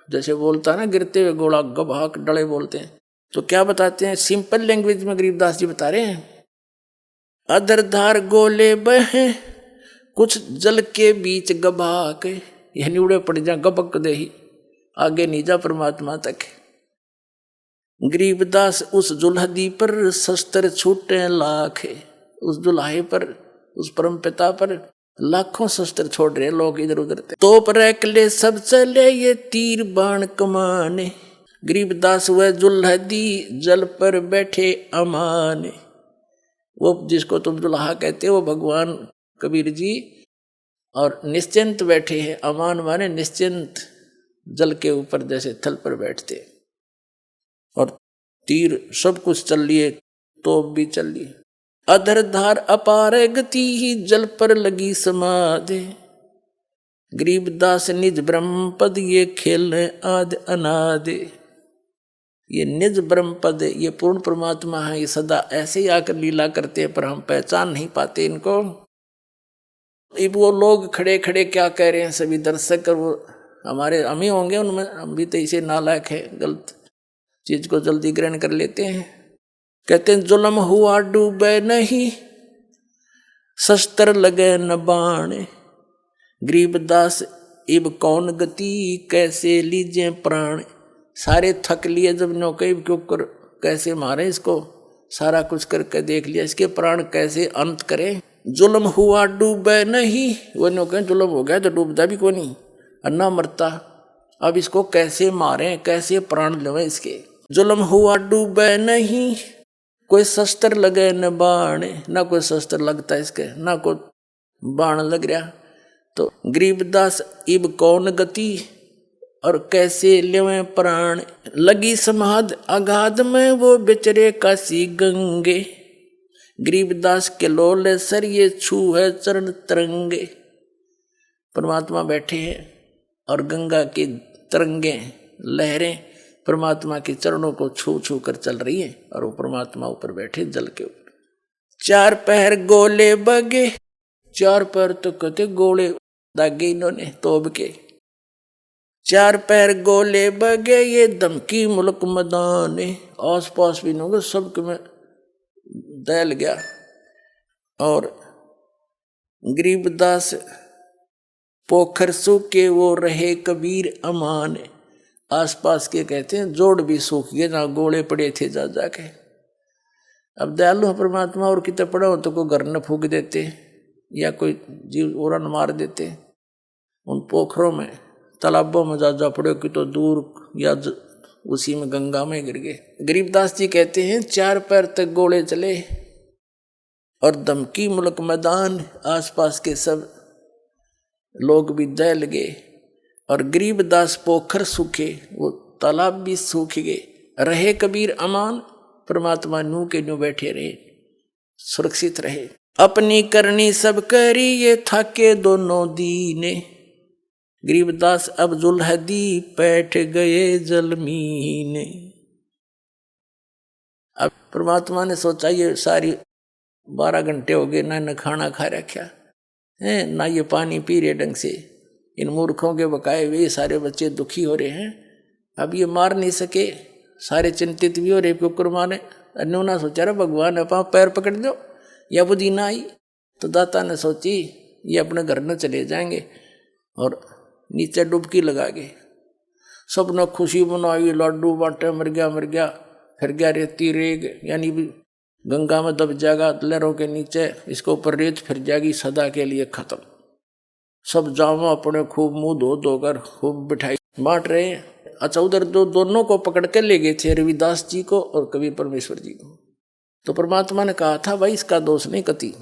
जैसे बोलता है ना गिरते हुए गोला, गबहाक डले बोलते हैं। तो क्या बताते हैं, सिंपल लैंग्वेज में गरीबदास जी बता रहे हैं, अधरधार गोले बहे कुछ जल के बीच गबहाक, यानी उड़े पड़ जा गबक दे ही, आगे नहीं जा परमात्मा तक। गरीबदास उस जुल्हदी पर शस्त्र छूटे लाख, उस जुल्हे पर, उस परम पिता पर लाखों शस्त्र छोड़ रहे लोग इधर उधर। तोप रैकले सब चले ये तीर बाण कमाने, गरीबदास वह जुल्हदी जल पर बैठे अमान। वो जिसको तुम जुल्हा कहते हो वो भगवान कबीर जी, और निश्चिंत बैठे हैं। अमान माने निश्चिंत, जल के ऊपर जैसे थल पर बैठते, और तीर सब कुछ चल लिए, तोप भी चल लिए। अधरधार अपार गति ही जल पर लगी समाधि, गरीबदास निज ब्रह्म पद ये खेलने आदि अनादि। ये निज ब्रह्म पद, ये पूर्ण परमात्मा है, ये सदा ऐसे ही आकर लीला करते हैं, पर हम पहचान नहीं पाते इनको। अब वो लोग खड़े खड़े क्या कह रहे हैं, सभी दर्शक, और वो हमारे हम ही होंगे उनमें, हम भी तो इसे नालायक है, गलत चीज को जल्दी ग्रहण कर लेते हैं। कहते हैं जुल्म हुआ डूबे नहीं शस्त्र लगे न बाण, गरीबदास इब कौन गति कैसे लीजे प्राण। सारे थक लिए जब नौके के ऊपर, कैसे मारे इसको, सारा कुछ करके देख लिया, इसके प्राण कैसे अंत करें। जुल्म हुआ डूबे नहीं, वो नौके जुल्म हो गया तो डूबता भी को नहीं, अन्ना मरता, अब इसको कैसे मारें, कैसे प्राण लेवे इसके। जुल्म हुआ डूबे नहीं कोई शस्त्र लगे न बाण, ना कोई शस्त्र लगता इसके, ना कोई बाण लग रहा। तो गरीबदास इब कौन गति और कैसे लेवे प्राण, लगी समाध अगाध में वो बेचरे काशी गंगे, गरीबदास के लोले सर ये छू है चरण तरंगे। परमात्मा बैठे हैं और गंगा की तरंगे लहरें परमात्मा के चरणों को छू छू कर चल रही है, और वो परमात्मा ऊपर बैठे जल के ऊपर। 4 पहर गोले बगे, 4 पहर तो कहते गोले दागे इन्होंने तोब के। 4 पहर गोले बगे ये धमकी मुल्क मदान, आस पास भी नहीं, सबके में दहल गया। और गरीबदास पोखर सूखे वो रहे कबीर अमान, आसपास के कहते हैं जोड़ भी सूख गए, जहाँ गोले पड़े थे जा जाके। अब दयालु परमात्मा, और कितने पड़ा हो तो कोई घर न फूक देते या कोई जीव और न मार देते उन पोखरों में, तालाबों में जा पड़े कि तो दूर या उसी में गंगा में गिर गए। गरीबदास जी कहते हैं 4 पैर तक गोले चले और धमकी मुल्क मैदान, आसपास के सब लोग भी दहल गए और गरीबदास पोखर सूखे, वो तालाब भी सूख गए। रहे कबीर अमान, परमात्मा नू के नू बैठे रहे, सुरक्षित रहे। अपनी करनी सब करी ये थाके दोनों दीने, गरीबदास अब जुल्हदी बैठ गए जलमीने। अब परमात्मा ने सोचा ये सारी 12 घंटे हो गए, ना खाना खा रखा है, ना ये पानी पी रहे ढंग से, इन मूर्खों के बकाए हुए सारे बच्चे दुखी हो रहे हैं, अब ये मार नहीं सके, सारे चिंतित भी हो रहे क्यों मारे। अन्योना सोचा रहा भगवान अपना पैर पकड़ दो या बुद्धि ना आई, तो दाता ने सोची ये अपने घर न चले जाएंगे और नीचे डुबकी लगा गए। सब ने खुशी मनाई, लाडू बांटे, मर गया, फिर गया रेती रेग, यानी गंगा में दब जाएगा लहरों के नीचे, इसके ऊपर रेत फिर जाएगी, सदा के लिए खत्म। सब जामा अपने खूब मुंह धो धोकर खूब मिठाई बांट रहे हैं। अच्छा, उधर दोनों को पकड़ के ले गए थे, रविदास जी को और कबीर परमेश्वर जी को। तो परमात्मा ने कहा था भाई इसका दोष नहीं कती,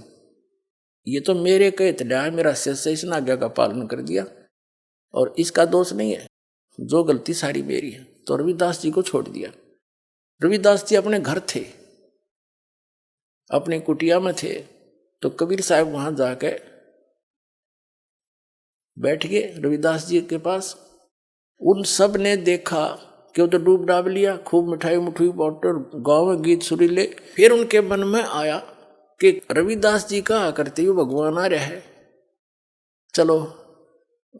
ये तो मेरे कहे तड़ा है, मेरा शिष्य इसने आज्ञा का पालन कर दिया और इसका दोष नहीं है, जो गलती सारी मेरी है। तो रविदास जी को छोड़ दिया। रविदास जी अपने घर थे, अपने कुटिया में थे, तो कबीर साहब वहां जाके बैठ गए रविदास जी के पास। उन सब ने देखा कि वो तो डूब डाब लिया, खूब मिठाई मुठाई बांटे, गाँव में गीत सुरीले। फिर उनके मन में आया कि रविदास जी कहा करते हुए भगवान आ रहा है, चलो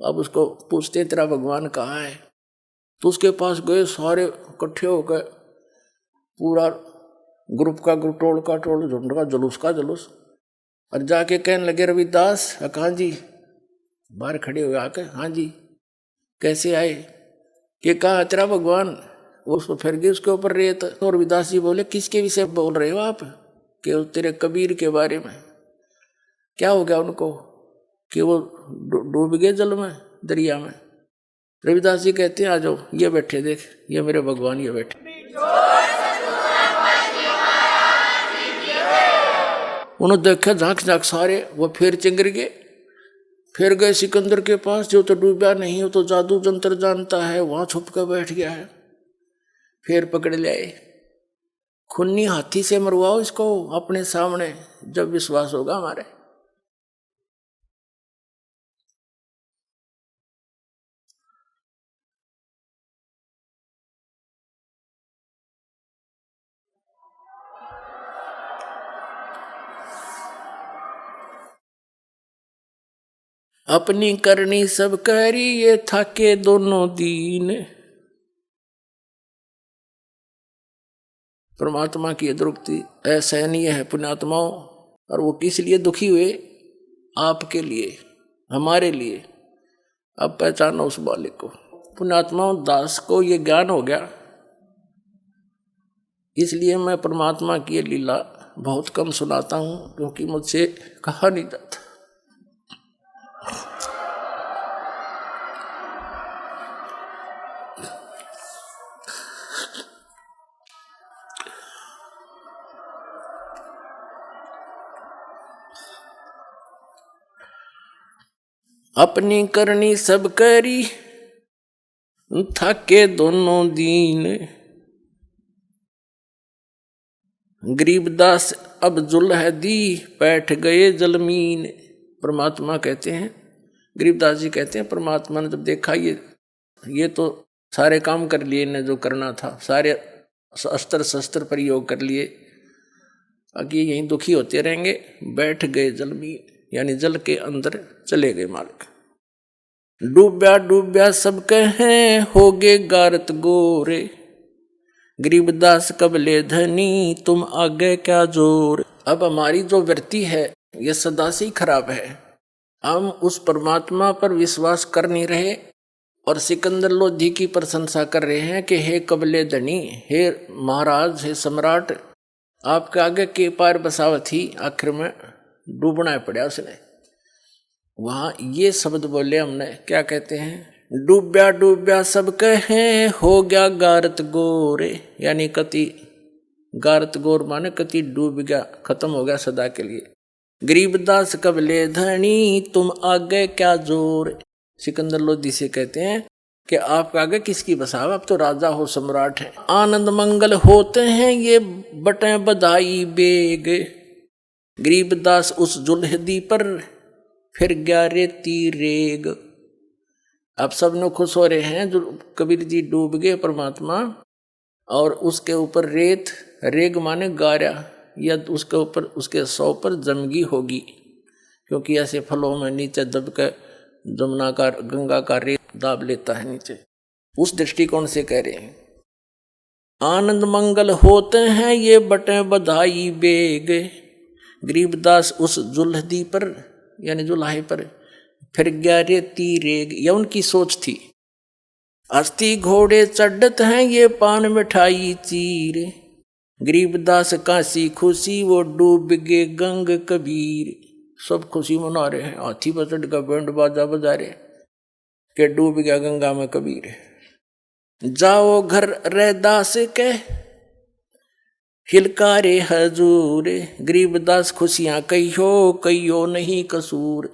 अब उसको पूछते तेरा भगवान कहाँ है। तो उसके पास गए, सारे इकट्ठे होकर, पूरा ग्रुप का ग्रुप, टोल का टोल, झुंड का जुलूस का जुलूस, और जाके कहने लगे रविदास हाँ जी, बाहर खड़े हुए आके, हाँ जी कैसे आए, कि कहा तेरा भगवान। उसको फिर गए उसके ऊपर रेत। तो रविदास जी बोले किसके विषय बोल रहे हो आप, कि तेरे कबीर के बारे में। क्या हो गया उनको कि वो डूब गए जल में, दरिया में। रविदास जी कहते हैं आ जाओ, ये बैठे, देख ये मेरे भगवान ये बैठे। उन्होंने देखा झांक झांक सारे, वो फिर चिंगर गए। फिर गए सिकंदर के पास, जो तो डूबा नहीं, वो तो जादू जंतर जानता है, वहां छुप कर बैठ गया है। फिर पकड़ ले आए, खूनी हाथी से मरवाओ इसको अपने सामने, जब विश्वास होगा हमारे। अपनी करनी सब करी ये थाके दोनों दीन। परमात्मा की द्रुप्ति असहनीय है पुण्यात्माओं, और वो किस लिए दुखी हुए, आपके लिए, हमारे लिए। अब पहचानो उस बालिक को। पुण्यात्माओं, दास को ये ज्ञान हो गया, इसलिए मैं परमात्मा की लीला बहुत कम सुनाता हूं, क्योंकि मुझसे कहा नहीं जाता। अपनी करनी सब करी थाके दोनों दीन। गरीबदास अब जुल्हदी बैठ गए जलमीन। परमात्मा कहते हैं, गरीबदास जी कहते हैं, परमात्मा ने जब देखा ये तो सारे काम कर लिए ने जो करना था, सारे अस्त्र शस्त्र प्रयोग कर लिए, आगे यहीं दुखी होते रहेंगे, बैठ गए जलमीन, यानी जल के अंदर चले गए मालिक। डूब्या डूब्या सब कहें होगे गारत गोरे, गरीबदास कबले धनी तुम आगे क्या जोर। अब हमारी जो वृत्ति है ये सदा से ही खराब है, हम उस परमात्मा पर विश्वास कर नहीं रहे और सिकंदर लोधी की प्रशंसा कर रहे हैं कि हे कबले धनी, हे महाराज, हे सम्राट, आपके आगे के पार बसावत ही, आखिर में डूबना पड़ा उसने। वहां ये शब्द बोले हमने, क्या कहते हैं, डूब्या डूब्या सब कहें हो गया गारत गोरे, यानी कति गारत गोर माने कति डूब गया, खत्म हो गया सदा के लिए। गरीबदास कबले धनी तुम आगे क्या जोर। सिकंदर लोधी से कहते हैं कि आप आगे किसकी बसाव, अब तो राजा हो सम्राट है। आनंद मंगल होते हैं ये बटें बधाई बेग, गरीबदास उस जुल्हदी पर फिर गया रेती रेग। अब सब लोग खुश हो रहे हैं, जो कबीर जी डूब गए परमात्मा, और उसके ऊपर रेत, रेग माने गारा, या उसके ऊपर उसके सौ पर जमगी होगी, क्योंकि ऐसे फलों में नीचे दब के जमुना का गंगा का रेत दाब लेता है नीचे, उस दृष्टिकोण से कह रहे हैं। आनंद मंगल होते हैं ये बटे बधाई बेग, गरीबदास उस जुल्हदी पर यानी जुल्हे पर फिर गया रेती रेग, यह उनकी सोच थी। अस्थि घोड़े चढ़त हैं ये पान मिठाई चीर, गरीबदास काशी खुशी वो डूब गे गंग कबीर। सब खुशी मना रहे हैं, हाथी पर चढ़ का बैंड बाजा बजा रहे के डूब गया गंगा में कबीर। जाओ घर रैदास के हिलकारे हजूर, गरीबदास खुशियां कहियो कहियो नहीं कसूर।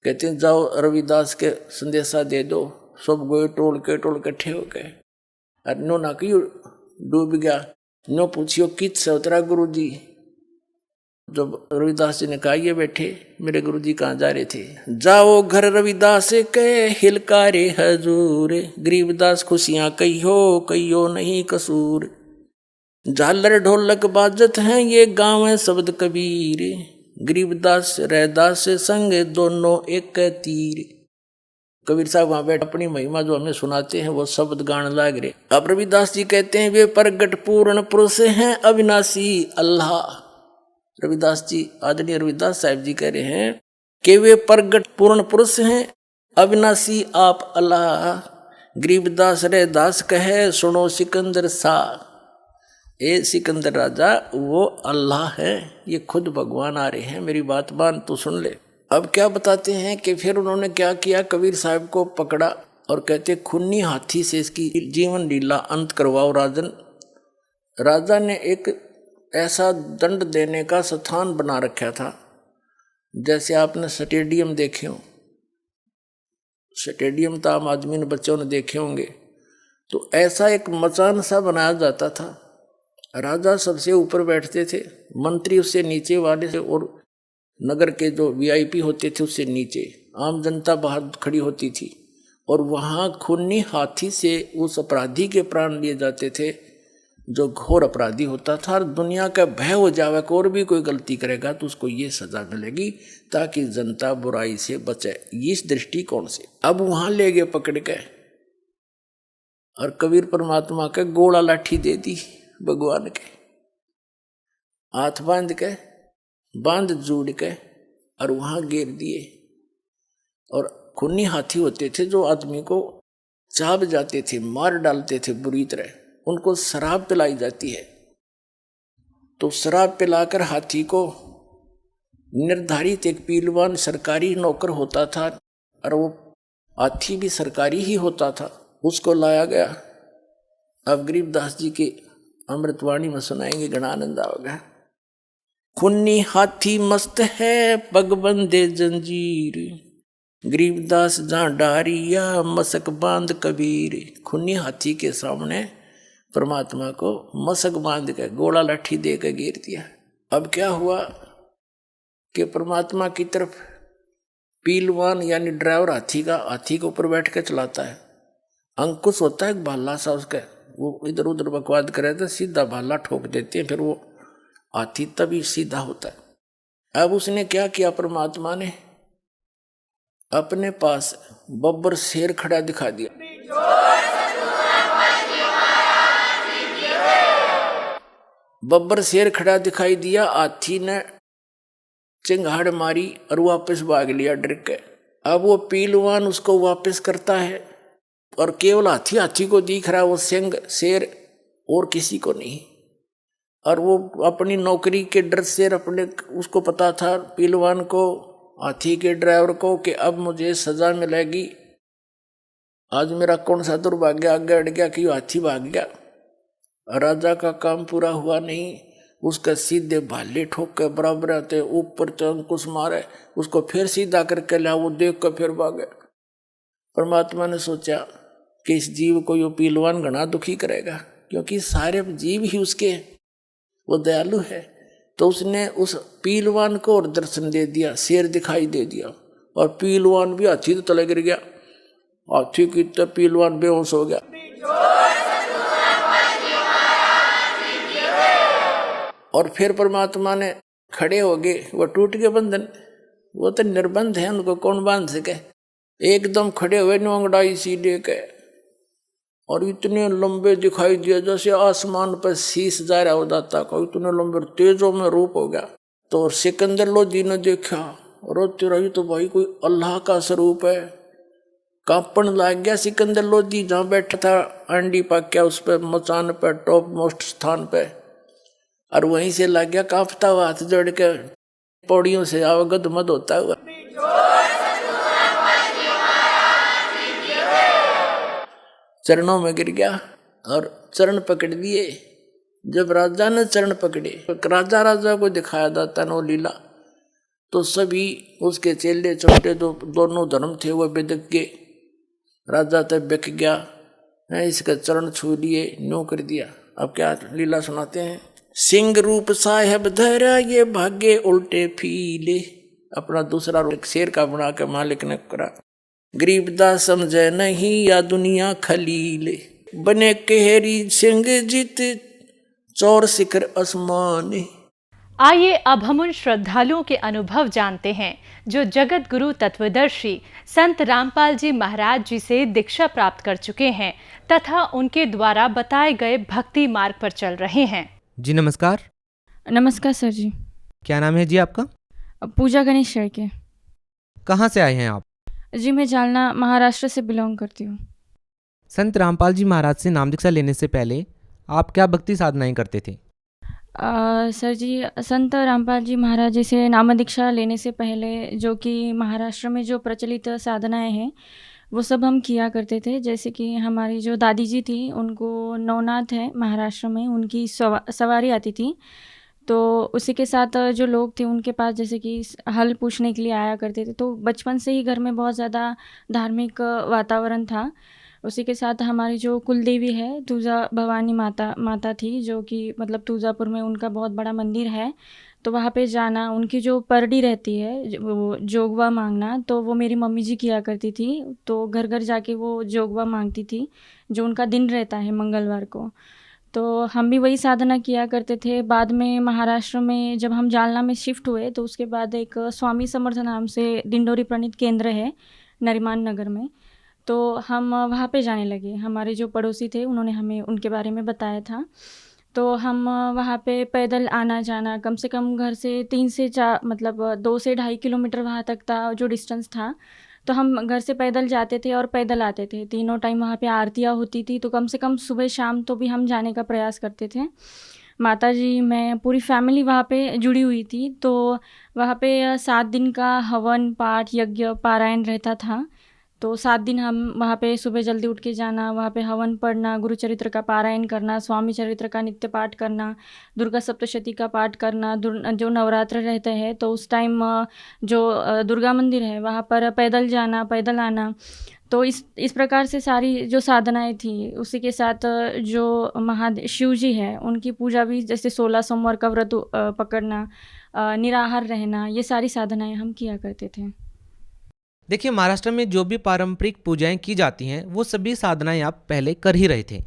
कहते हैं जाओ रविदास के संदेशा दे दो, सब गोए टोल के इकट्ठे हो गए। अरे नो ना क्यों डूब गया, नो पूछियो कित से उतरा गुरु जी। जब रविदास जी ने कहा ये बैठे मेरे गुरु जी कहाँ जा रहे थे। जाओ घर रविदास के हिलकारे हजूर, गरीबदास खुशियां कहियो कहियो नहीं कसूर। झालर ढोलक बाजत हैं ये गाँव है शब्द कबीर, गरीबदास रैदास संग दोनों एक तीर। कबीर साहब वहां बैठ अपनी महिमा जो हमें सुनाते हैं वो शब्द गान लाग रहे। अब रविदास जी कहते हैं वे प्रगट पूर्ण पुरुष हैं अविनाशी अल्लाह। रविदास जी आदरणीय रविदास साहब जी कह रहे हैं कि वे प्रगट पूर्ण पुरुष हैं अविनाशी आप अल्लाह। गरीबदास रैदास कहे सुनो सिकंदर सा, ए सिकंदर राजा वो अल्लाह है, ये खुद भगवान आ रहे हैं, मेरी बात मान तो सुन ले। अब क्या बताते हैं कि फिर उन्होंने क्या किया, कबीर साहब को पकड़ा और कहते खूनी हाथी से इसकी जीवन लीला अंत करवाओ राजन। राजा ने एक ऐसा दंड देने का स्थान बना रखा था, जैसे आपने स्टेडियम देखे हो, स्टेडियम तो आम आदमी ने बच्चों ने देखे होंगे, तो ऐसा एक मचान सा बनाया जाता था। राजा सबसे ऊपर बैठते थे, मंत्री उससे नीचे वाले से, और नगर के जो वीआईपी होते थे उससे नीचे, आम जनता बाहर खड़ी होती थी। और वहाँ खूनी हाथी से उस अपराधी के प्राण लिए जाते थे जो घोर अपराधी होता था, और दुनिया का भय हो जावे कि और भी कोई गलती करेगा तो उसको ये सजा मिलेगी ताकि जनता बुराई से बचे। इस दृष्टिकोण से अब वहाँ ले गए पकड़ के, और कबीर परमात्मा के गोला लाठी दे दी भगवान के, हाथ बांध जोड़ के और वहां गिर दिए। और खूनी हाथी होते थे जो आदमी को चाब जाते थे, मार डालते थे बुरी तरह, उनको शराब पिलाई जाती है। तो शराब पिलाकर हाथी को निर्धारित एक पीलवान सरकारी नौकर होता था, और वो हाथी भी सरकारी ही होता था, उसको लाया गया। अब गरीबदास जी की अमृतवाणी में सुनाएंगे, घना आनंद आओगा। खूनी हाथी मस्त है पग बंदे जंजीर, गरीबदास जहाँ डारिया मसक बांध कबीर। खूनी हाथी के सामने परमात्मा को मसक बांध के गोला लाठी दे के गिर दिया। अब क्या हुआ कि परमात्मा की तरफ पीलवान यानी ड्राइवर हाथी के ऊपर बैठ के चलाता है। अंकुश होता है एक भाला सा उसका, वो इधर उधर बकवाद करे तो सीधा भाला ठोक देते हैं, फिर वो हाथी तभी सीधा होता है। अब उसने क्या किया, परमात्मा ने अपने पास बब्बर शेर खड़ा दिखा दिया। बब्बर शेर खड़ा दिखाई दिया, हाथी ने चिंगाड़ मारी और वापस भाग लिया डर के। अब वो पीलवान उसको वापस करता है, और केवल हाथी को दिख रहा है वो सिंह शेर, और किसी को नहीं। और वो अपनी नौकरी के डर से अपने उसको पता था पीलवान को, हाथी के ड्राइवर को, कि अब मुझे सजा मिलेगी आज मेरा कौन सा दुर्भाग्य आगे अड़ गया कि हाथी भाग गया, राजा का काम पूरा हुआ नहीं, उसका सीधे भाले ठोक के बराबर आते ऊपर अंकुश मारे, उसको फिर सीधा करके ला, वो देख कर फिर भागे। परमात्मा ने सोचा कि इस जीव को यो पीलवान घना दुखी करेगा, क्योंकि सारे जीव ही उसके, वो दयालु है। तो उसने उस पीलवान को और दर्शन दे दिया, शेर दिखाई दे दिया, और पीलवान भी हाथी तो तले गिर गया, हाथी की तो पीलवान बेहोश हो गया। और फिर परमात्मा ने खड़े हो गए, वो टूट गए बंधन, वो तो निर्बंध है, उनको कौन बांध सके। एकदम खड़े हुए नोंगड़ाई सी लेके, और इतने लंबे दिखाई दिए जैसे आसमान पर शीश जा रहा हो दाता का, इतने लंबे तेजों में रूप हो गया। तो सिकंदर लोधी ने देखा, रोते रही तो भाई कोई अल्लाह का स्वरूप है। कांपन लग गया सिकंदर लोधी, जहाँ बैठा था अंडी पाक्या उस पर मचान पर टॉप मोस्ट स्थान पे, और वहीं से लग गया कांपता हुआ, हाथ जोड़ के पौड़ियों से अवगत मत होता हुआ चरणों में गिर गया और चरण पकड़ लिए। जब राजा ने चरण पकड़े, राजा राजा को दिखाया जाता न लीला, तो सभी उसके चेले छोटे दोनों धर्म थे वो बेदक के, राजा तब बिक गया, इसका चरण छू लिए, नो कर दिया। अब क्या लीला सुनाते हैं। सिंह रूप साहेब धरा ये भागे उल्टे फीले, अपना दूसरा रूप शेर का बना के मालिक ने करा। गरीबदास समझे नहीं या दुनिया खलीले, बने केहरी सिंह जीत चौर शिखर आसमान। आइए अब हम उन श्रद्धालुओं के अनुभव जानते हैं जो जगत गुरु तत्वदर्शी संत रामपाल जी महाराज जी से दीक्षा प्राप्त कर चुके हैं तथा उनके द्वारा बताए गए भक्ति मार्ग पर चल रहे हैं। जी नमस्कार। नमस्कार सर जी। क्या नाम है जी आपका? पूजा गणेश शेरके। कहाँ से आए हैं आप? जी मैं जालना महाराष्ट्र से बिलोंग करती हूँ। संत रामपाल जी महाराज से नाम दीक्षा लेने से पहले आप क्या भक्ति साधनाएं करते थे? सर जी, संत रामपाल जी महाराज जी से नाम दीक्षा लेने से पहले जो कि महाराष्ट्र में जो प्रचलित साधनाएं हैं वो सब हम किया करते थे। जैसे कि हमारी जो दादी जी थी उनको नवनाथ है महाराष्ट्र में, उनकी सवारी आती थी, तो उसी के साथ जो लोग थे उनके पास जैसे कि हल पूछने के लिए आया करते थे। तो बचपन से ही घर में बहुत ज़्यादा धार्मिक वातावरण था। उसी के साथ हमारी जो कुलदेवी है तुळजा भवानी माता थी, जो कि मतलब तुळजापुर में उनका बहुत बड़ा मंदिर है। तो वहाँ पे जाना, उनकी जो परडी रहती है वो जोगवा मांगना, तो वो मेरी मम्मी जी किया करती थी। तो घर घर जाके वो जोगवा मांगती थी, जो उनका दिन रहता है मंगलवार को। तो हम भी वही साधना किया करते थे। बाद में महाराष्ट्र में जब हम जालना में शिफ्ट हुए तो उसके बाद एक स्वामी समर्थ नाम से दिंडोरी प्रणीत केंद्र है नरिमान नगर में, तो हम वहाँ पे जाने लगे। हमारे जो पड़ोसी थे उन्होंने हमें उनके बारे में बताया था। तो हम वहाँ पे पैदल आना जाना, कम से कम घर से 3 से 4 मतलब 2 से 2.5 किलोमीटर वहाँ तक था जो डिस्टेंस था। तो हम घर से पैदल जाते थे और पैदल आते थे। तीनों टाइम वहाँ पे आरतियाँ होती थी, तो कम से कम सुबह शाम तो भी हम जाने का प्रयास करते थे। माता जी, मैं पूरी फैमिली वहाँ पे जुड़ी हुई थी। तो वहाँ पे 7 दिन का हवन पाठ यज्ञ पारायण रहता था। तो 7 दिन हम वहाँ पे सुबह जल्दी उठ के जाना, वहाँ पे हवन पढ़ना, गुरु चरित्र का पारायण करना, स्वामी चरित्र का नित्य पाठ करना, दुर्गा सप्तशती का पाठ करना। जो नवरात्र रहते हैं तो उस टाइम जो दुर्गा मंदिर है वहाँ पर पैदल जाना पैदल आना। तो इस प्रकार से सारी जो साधनाएं थी, उसी के साथ जो महादेव शिव जी है उनकी पूजा भी, जैसे 16 सोमवार का व्रत पकड़ना, निराहार रहना, ये सारी साधनाएं हम किया करते थे। देखिए, महाराष्ट्र में जो भी पारंपरिक पूजाएं की जाती हैं वो सभी साधनाएं आप पहले कर ही रहे थे,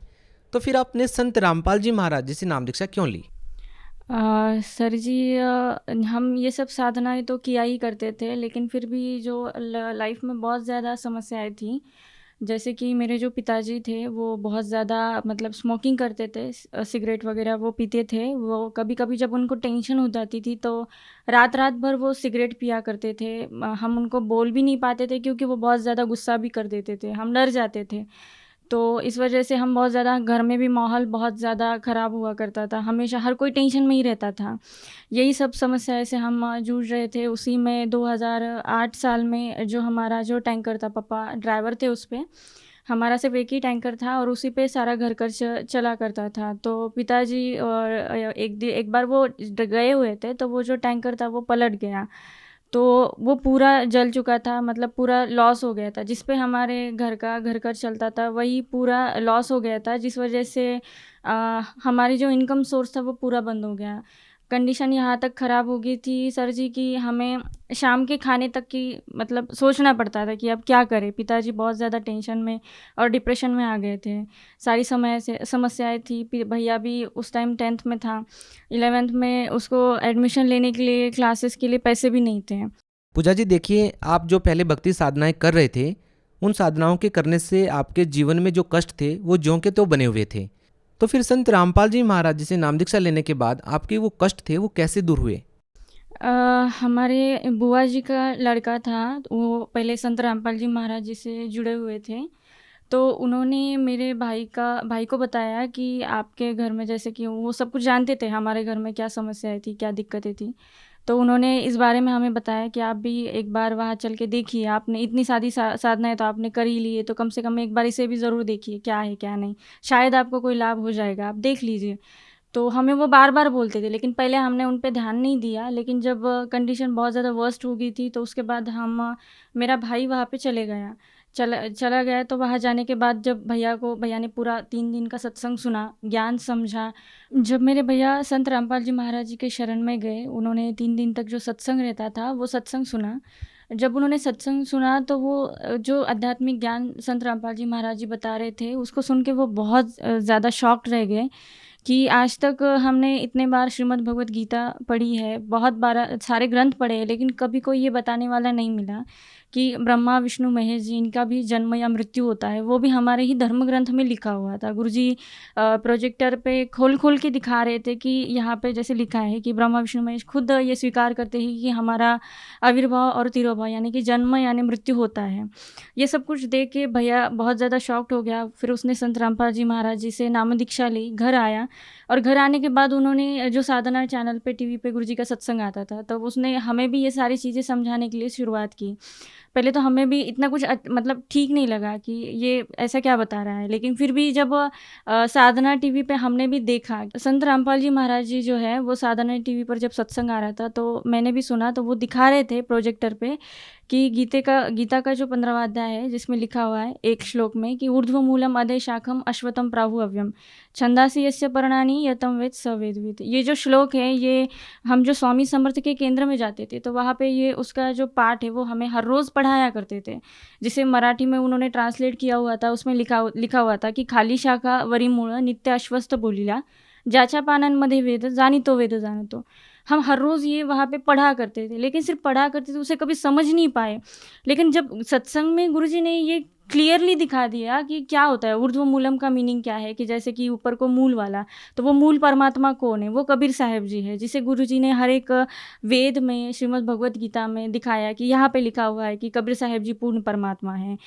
तो फिर आपने संत रामपाल जी महाराज जी से नाम दीक्षा क्यों ली? सर जी, हम ये सब साधनाएं तो किया ही करते थे, लेकिन फिर भी जो लाइफ में बहुत ज़्यादा समस्याएं थी। जैसे कि मेरे जो पिताजी थे वो बहुत ज़्यादा मतलब स्मोकिंग करते थे, सिगरेट वगैरह वो पीते थे। वो कभी कभी जब उनको टेंशन हो जाती थी तो रात रात भर वो सिगरेट पिया करते थे। हम उनको बोल भी नहीं पाते थे क्योंकि वो बहुत ज़्यादा गुस्सा भी कर देते थे, हम डर जाते थे। तो इस वजह से हम बहुत ज़्यादा, घर में भी माहौल बहुत ज़्यादा ख़राब हुआ करता था, हमेशा हर कोई टेंशन में ही रहता था। यही सब समस्याएं से हम जूझ रहे थे। उसी में 2008 साल में जो हमारा जो टैंकर था, पापा ड्राइवर थे उस पर, हमारा सिर्फ एक ही टैंकर था और उसी पे सारा घर खर्च चला करता था। तो पिताजी और एक बार वो गए हुए थे, तो वो जो टैंकर था वो पलट गया, तो वो पूरा जल चुका था, मतलब पूरा लॉस हो गया था। जिस पे हमारे घर खर्च चलता था वही पूरा लॉस हो गया था, जिस वजह से हमारी जो इनकम सोर्स था वो पूरा बंद हो गया। कंडीशन यहाँ तक ख़राब हो गई थी सर जी कि हमें शाम के खाने तक की मतलब सोचना पड़ता था कि अब क्या करें। पिताजी बहुत ज़्यादा टेंशन में और डिप्रेशन में आ गए थे। सारी समस्याएं थी। भैया भी उस टाइम 10th में था, 11th में उसको एडमिशन लेने के लिए क्लासेस के लिए पैसे भी नहीं थे। पूजा जी देखिए, आप जो पहले भक्ति साधनाएं कर रहे थे, उन साधनाओं के करने से आपके जीवन में जो कष्ट थे वो ज्यों के त्यों बने हुए थे। तो फिर संत रामपाल जी महाराज जी से नाम दीक्षा लेने के बाद आपके वो कष्ट थे वो कैसे दूर हुए? हमारे बुआ जी का लड़का था, वो पहले संत रामपाल जी महाराज जी से जुड़े हुए थे। तो उन्होंने मेरे भाई को बताया कि आपके घर में, जैसे कि वो सब कुछ जानते थे हमारे घर में क्या समस्याएं थी, क्या दिक्कतें थी। तो उन्होंने इस बारे में हमें बताया कि आप भी एक बार वहाँ चल के देखिए, आपने इतनी साधनाएं तो आपने कर ही ली है, तो कम से कम एक बार इसे भी ज़रूर देखिए क्या है क्या नहीं, शायद आपको कोई लाभ हो जाएगा, आप देख लीजिए। तो हमें वो बार बार बोलते थे, लेकिन पहले हमने उन पे ध्यान नहीं दिया। लेकिन जब कंडीशन बहुत ज़्यादा वर्स्ट हो गई थी, तो उसके बाद मेरा भाई वहाँ पे चला गया। तो वहाँ जाने के बाद जब भैया ने पूरा 3 दिन का सत्संग सुना, ज्ञान समझा। जब मेरे भैया संत रामपाल जी महाराज जी के शरण में गए, उन्होंने 3 दिन तक जो सत्संग रहता था वो सत्संग सुना। जब उन्होंने सत्संग सुना तो वो जो आध्यात्मिक ज्ञान संत रामपाल जी महाराज जी बता रहे थे, उसको सुन के वो बहुत ज़्यादा शॉक्ड रह गए कि आज तक हमने इतने बार श्रीमद् भगवत गीता पढ़ी है, बहुत बार सारे ग्रंथ पढ़े हैं, लेकिन कभी कोई ये बताने वाला नहीं मिला कि ब्रह्मा विष्णु महेश जी, इनका भी जन्म या मृत्यु होता है। वो भी हमारे ही धर्म ग्रंथ में लिखा हुआ था। गुरुजी प्रोजेक्टर पे खोल के दिखा रहे थे कि यहाँ पे जैसे लिखा है कि ब्रह्मा विष्णु महेश खुद ये स्वीकार करते हैं कि हमारा आविर्भाव और तिरोभाव यानी कि जन्म यानी मृत्यु होता है। ये सब कुछ देख के भैया बहुत ज़्यादा शॉक्ड हो गया। फिर उसने संत रामपाल जी महाराज जी से नाम दीक्षा ली, घर आया, और घर आने के बाद उन्होंने जो साधना चैनल पे टीवी पे गुरुजी का सत्संग आता था, तब उसने हमें भी ये सारी चीज़ें समझाने के लिए शुरुआत की। पहले तो हमें भी इतना कुछ मतलब ठीक नहीं लगा कि ये ऐसा क्या बता रहा है, लेकिन फिर भी जब साधना टीवी पे हमने भी देखा, संत रामपाल जी महाराज जी जो है वो साधना टीवी पर जब सत्संग आ रहा था तो मैंने भी सुना। तो वो दिखा रहे थे प्रोजेक्टर पे कि गीता का जो 15वां अध्याय है, जिसमें लिखा हुआ है एक श्लोक में कि ऊर्ध्व मूलम अधे शाखम अश्वतम प्राहु अव्यम छंदासी यस्य पर्णानि यतम वेद स वेदविद। ये जो श्लोक है, ये हम जो स्वामी समर्थ के केंद्र में जाते थे तो वहाँ पे ये उसका जो पाठ है वो हमें हर रोज़ पढ़ाया करते थे, जिसे मराठी में उन्होंने ट्रांसलेट किया हुआ था। उसमें लिखा हुआ था कि खाली शाखा वरी मूळ नित्य अश्वस्थ बोलिला ज्याच्या पानांमध्ये वेद जानितो वेद जाणतो। हम हर रोज़ ये वहाँ पे पढ़ा करते थे, लेकिन सिर्फ पढ़ा करते थे, उसे कभी समझ नहीं पाए। लेकिन जब सत्संग में गुरुजी ने ये क्लियरली दिखा दिया कि क्या होता है, ऊर्ध्व मूलम का मीनिंग क्या है, कि जैसे कि ऊपर को मूल वाला, तो वो मूल परमात्मा कौन है, वो कबीर साहब जी है, जिसे गुरुजी ने हर एक वेद में श्रीमद् भगवत गीता में दिखाया कि यहाँ पे लिखा हुआ है कि कबीर साहब जी पूर्ण परमात्मा है।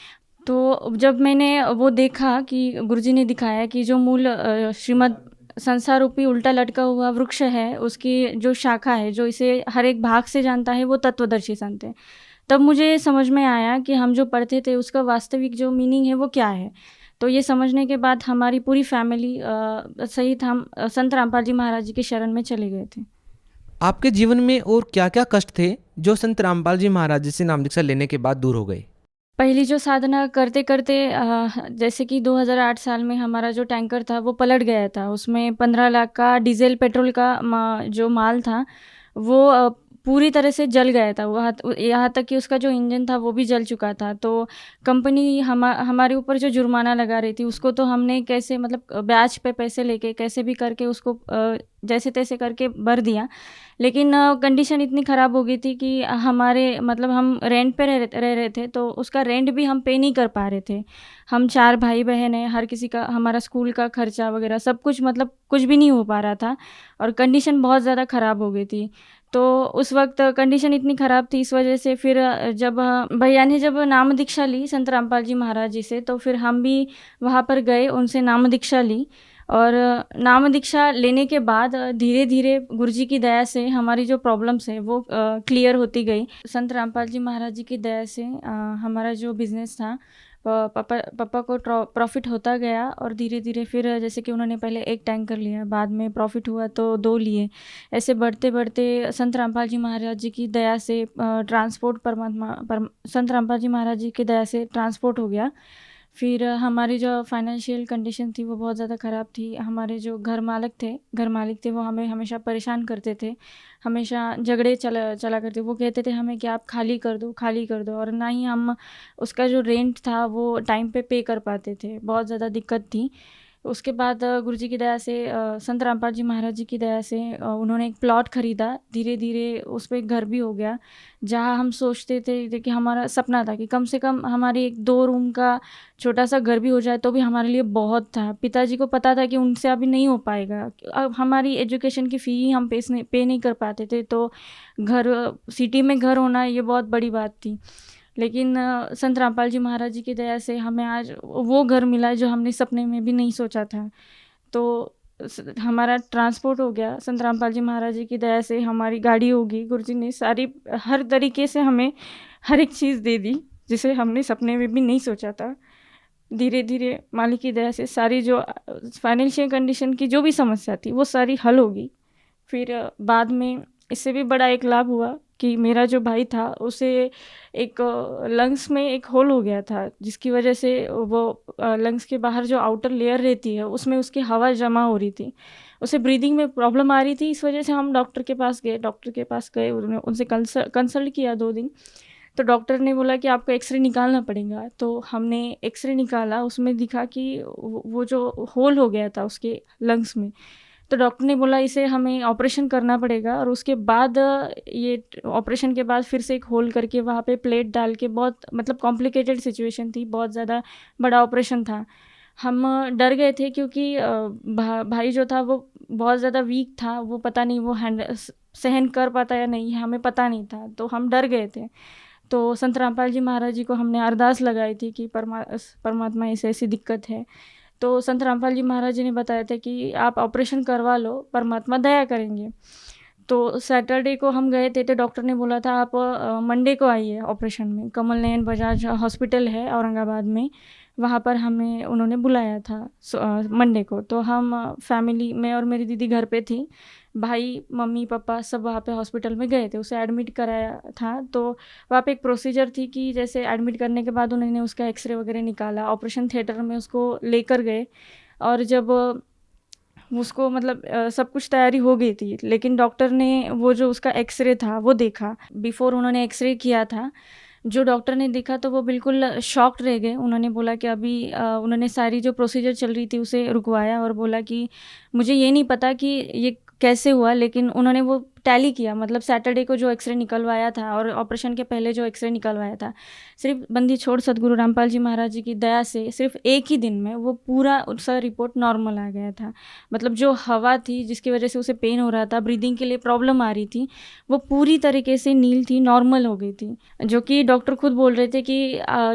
तो जब मैंने वो देखा कि गुरुजी ने दिखाया कि जो मूल श्रीमद् संसार रूपी उल्टा लटका हुआ वृक्ष है, उसकी जो शाखा है, जो इसे हर एक भाग से जानता है, वो तत्वदर्शी संत है। तब मुझे समझ में आया कि हम जो पढ़ते थे उसका वास्तविक जो मीनिंग है वो क्या है। तो ये समझने के बाद हमारी पूरी फैमिली सहित हम संत रामपाल जी महाराज जी के शरण में चले गए थे। आपके जीवन में और क्या क्या कष्ट थे जो संत रामपाल जी महाराज जी से नाम दीक्षा लेने के बाद दूर हो गए? पहली जो साधना करते करते जैसे कि 2008 साल में हमारा जो टैंकर था वो पलट गया था। उसमें 15 लाख का डीजल पेट्रोल का जो माल था वो पूरी तरह से जल गया था। यहाँ तक कि उसका जो इंजन था वो भी जल चुका था। तो कंपनी हमारे ऊपर जो जुर्माना लगा रही थी उसको तो हमने कैसे, मतलब ब्याज पे पैसे लेके कैसे भी करके उसको जैसे तैसे करके भर दिया। लेकिन कंडीशन इतनी ख़राब हो गई थी कि हमारे, मतलब हम रेंट पे रह रहे थे, तो उसका रेंट भी हम पे नहीं कर पा रहे थे। हम 4 भाई बहन हैं, हर किसी का, हमारा स्कूल का खर्चा वगैरह सब कुछ, मतलब कुछ भी नहीं हो पा रहा था और कंडीशन बहुत ज़्यादा ख़राब हो गई थी। तो उस वक्त कंडीशन इतनी ख़राब थी, इस वजह से फिर जब भैया ने जब नाम दीक्षा ली संत रामपाल जी महाराज जी से, तो फिर हम भी वहाँ पर गए, उनसे नाम दीक्षा ली। और नाम दीक्षा लेने के बाद धीरे धीरे गुरुजी की दया से हमारी जो प्रॉब्लम्स है वो क्लियर होती गई। संत रामपाल जी महाराज जी की दया से हमारा जो बिज़नेस था पापा को प्रॉफिट होता गया और धीरे धीरे फिर जैसे कि उन्होंने पहले एक टैंकर लिया, बाद में प्रॉफिट हुआ तो 2 लिए। ऐसे बढ़ते बढ़ते संत रामपाल जी महाराज जी की दया से संत रामपाल जी महाराज जी की दया से ट्रांसपोर्ट हो गया। फिर हमारी जो फाइनेंशियल कंडीशन थी वो बहुत ज़्यादा ख़राब थी। हमारे जो घर मालिक थे वो हमें हमेशा परेशान करते थे, हमेशा झगड़े चला करते। वो कहते थे हमें कि आप खाली कर दो, और ना ही हम उसका जो रेंट था वो टाइम पे कर पाते थे। बहुत ज़्यादा दिक्कत थी। उसके बाद गुरुजी की दया से, संत रामपाल जी महाराज जी की दया से उन्होंने एक प्लॉट ख़रीदा। धीरे धीरे उस पर घर भी हो गया। जहाँ हम सोचते थे कि हमारा सपना था कि कम से कम हमारी एक 2 रूम का छोटा सा घर भी हो जाए तो भी हमारे लिए बहुत था। पिताजी को पता था कि उनसे अभी नहीं हो पाएगा। अब हमारी एजुकेशन की फ़ी ही हम पे नहीं कर पाते थे, तो सिटी में घर होना ये बहुत बड़ी बात थी। लेकिन संत रामपाल जी महाराज जी की दया से हमें आज वो घर मिला जो हमने सपने में भी नहीं सोचा था। तो हमारा ट्रांसपोर्ट हो गया। संत रामपाल जी महाराज जी की दया से हमारी गाड़ी होगी। गुरुजी ने हर तरीके से हमें हर एक चीज़ दे दी जिसे हमने सपने में भी नहीं सोचा था। धीरे धीरे मालिक की दया से सारी जो फाइनेंशियल कंडीशन की जो भी समस्या थी वो सारी हल होगी। फिर बाद में इससे भी बड़ा एक लाभ हुआ कि मेरा जो भाई था उसे एक लंग्स में एक होल हो गया था, जिसकी वजह से वो लंग्स के बाहर जो आउटर लेयर रहती है उसमें उसकी हवा जमा हो रही थी, उसे ब्रीदिंग में प्रॉब्लम आ रही थी। इस वजह से हम डॉक्टर के पास गए, उनसे कंसल्ट किया 2 दिन। तो डॉक्टर ने बोला कि आपको एक्सरे निकालना पड़ेगा। तो हमने एक्सरे निकाला, उसमें दिखा कि वो जो होल हो गया था उसके लंग्स में। तो डॉक्टर ने बोला इसे हमें ऑपरेशन करना पड़ेगा, और उसके बाद ये ऑपरेशन के बाद फिर से एक होल करके वहाँ पे प्लेट डाल के, बहुत मतलब कॉम्प्लिकेटेड सिचुएशन थी, बहुत ज़्यादा बड़ा ऑपरेशन था। हम डर गए थे क्योंकि भाई जो था वो बहुत ज़्यादा वीक था, वो पता नहीं वो सहन कर पाता या नहीं, हमें पता नहीं था, तो हम डर गए थे। तो संत रामपाल जी महाराज जी को हमने अरदास लगाई थी कि परमात्मा ऐसी दिक्कत है। तो संत रामपाल जी महाराज जी ने बताया था कि आप ऑपरेशन करवा लो, परमात्मा दया करेंगे। तो सैटरडे को हम गए थे, तो डॉक्टर ने बोला था आप मंडे को आइए ऑपरेशन में। कमल नयन बजाज हॉस्पिटल है औरंगाबाद में, वहाँ पर हमें उन्होंने बुलाया था मंडे को। तो हम फैमिली में और मेरी दीदी घर पे थी, भाई मम्मी पापा सब वहाँ पे हॉस्पिटल में गए थे, उसे एडमिट कराया था। तो वहाँ पे एक प्रोसीजर थी कि जैसे एडमिट करने के बाद उन्होंने उसका एक्सरे वगैरह निकाला, ऑपरेशन थिएटर में उसको लेकर गए, और जब उसको मतलब सब कुछ तैयारी हो गई थी, लेकिन डॉक्टर ने वो जो उसका एक्सरे था वो देखा। बिफोर उन्होंने एक्सरे किया था, जो डॉक्टर ने देखा तो वो बिल्कुल शॉक्ड रह गए। उन्होंने बोला कि अभी उन्होंने सारी जो प्रोसीजर चल रही थी उसे रुकवाया और बोला कि मुझे ये नहीं पता कि ये कैसे हुआ, लेकिन उन्होंने वो टैली किया। मतलब सैटरडे को जो एक्सरे निकलवाया था और ऑपरेशन के पहले जो एक्सरे निकलवाया था, सिर्फ बंदी छोड़ सदगुरु रामपाल जी महाराज जी की दया से सिर्फ एक ही दिन में वो पूरा उसका रिपोर्ट नॉर्मल आ गया था। मतलब जो हवा थी जिसकी वजह से उसे पेन हो रहा था, ब्रीदिंग के लिए प्रॉब्लम आ रही थी, वो पूरी तरीके से नील थी, नॉर्मल हो गई थी। जो कि डॉक्टर खुद बोल रहे थे कि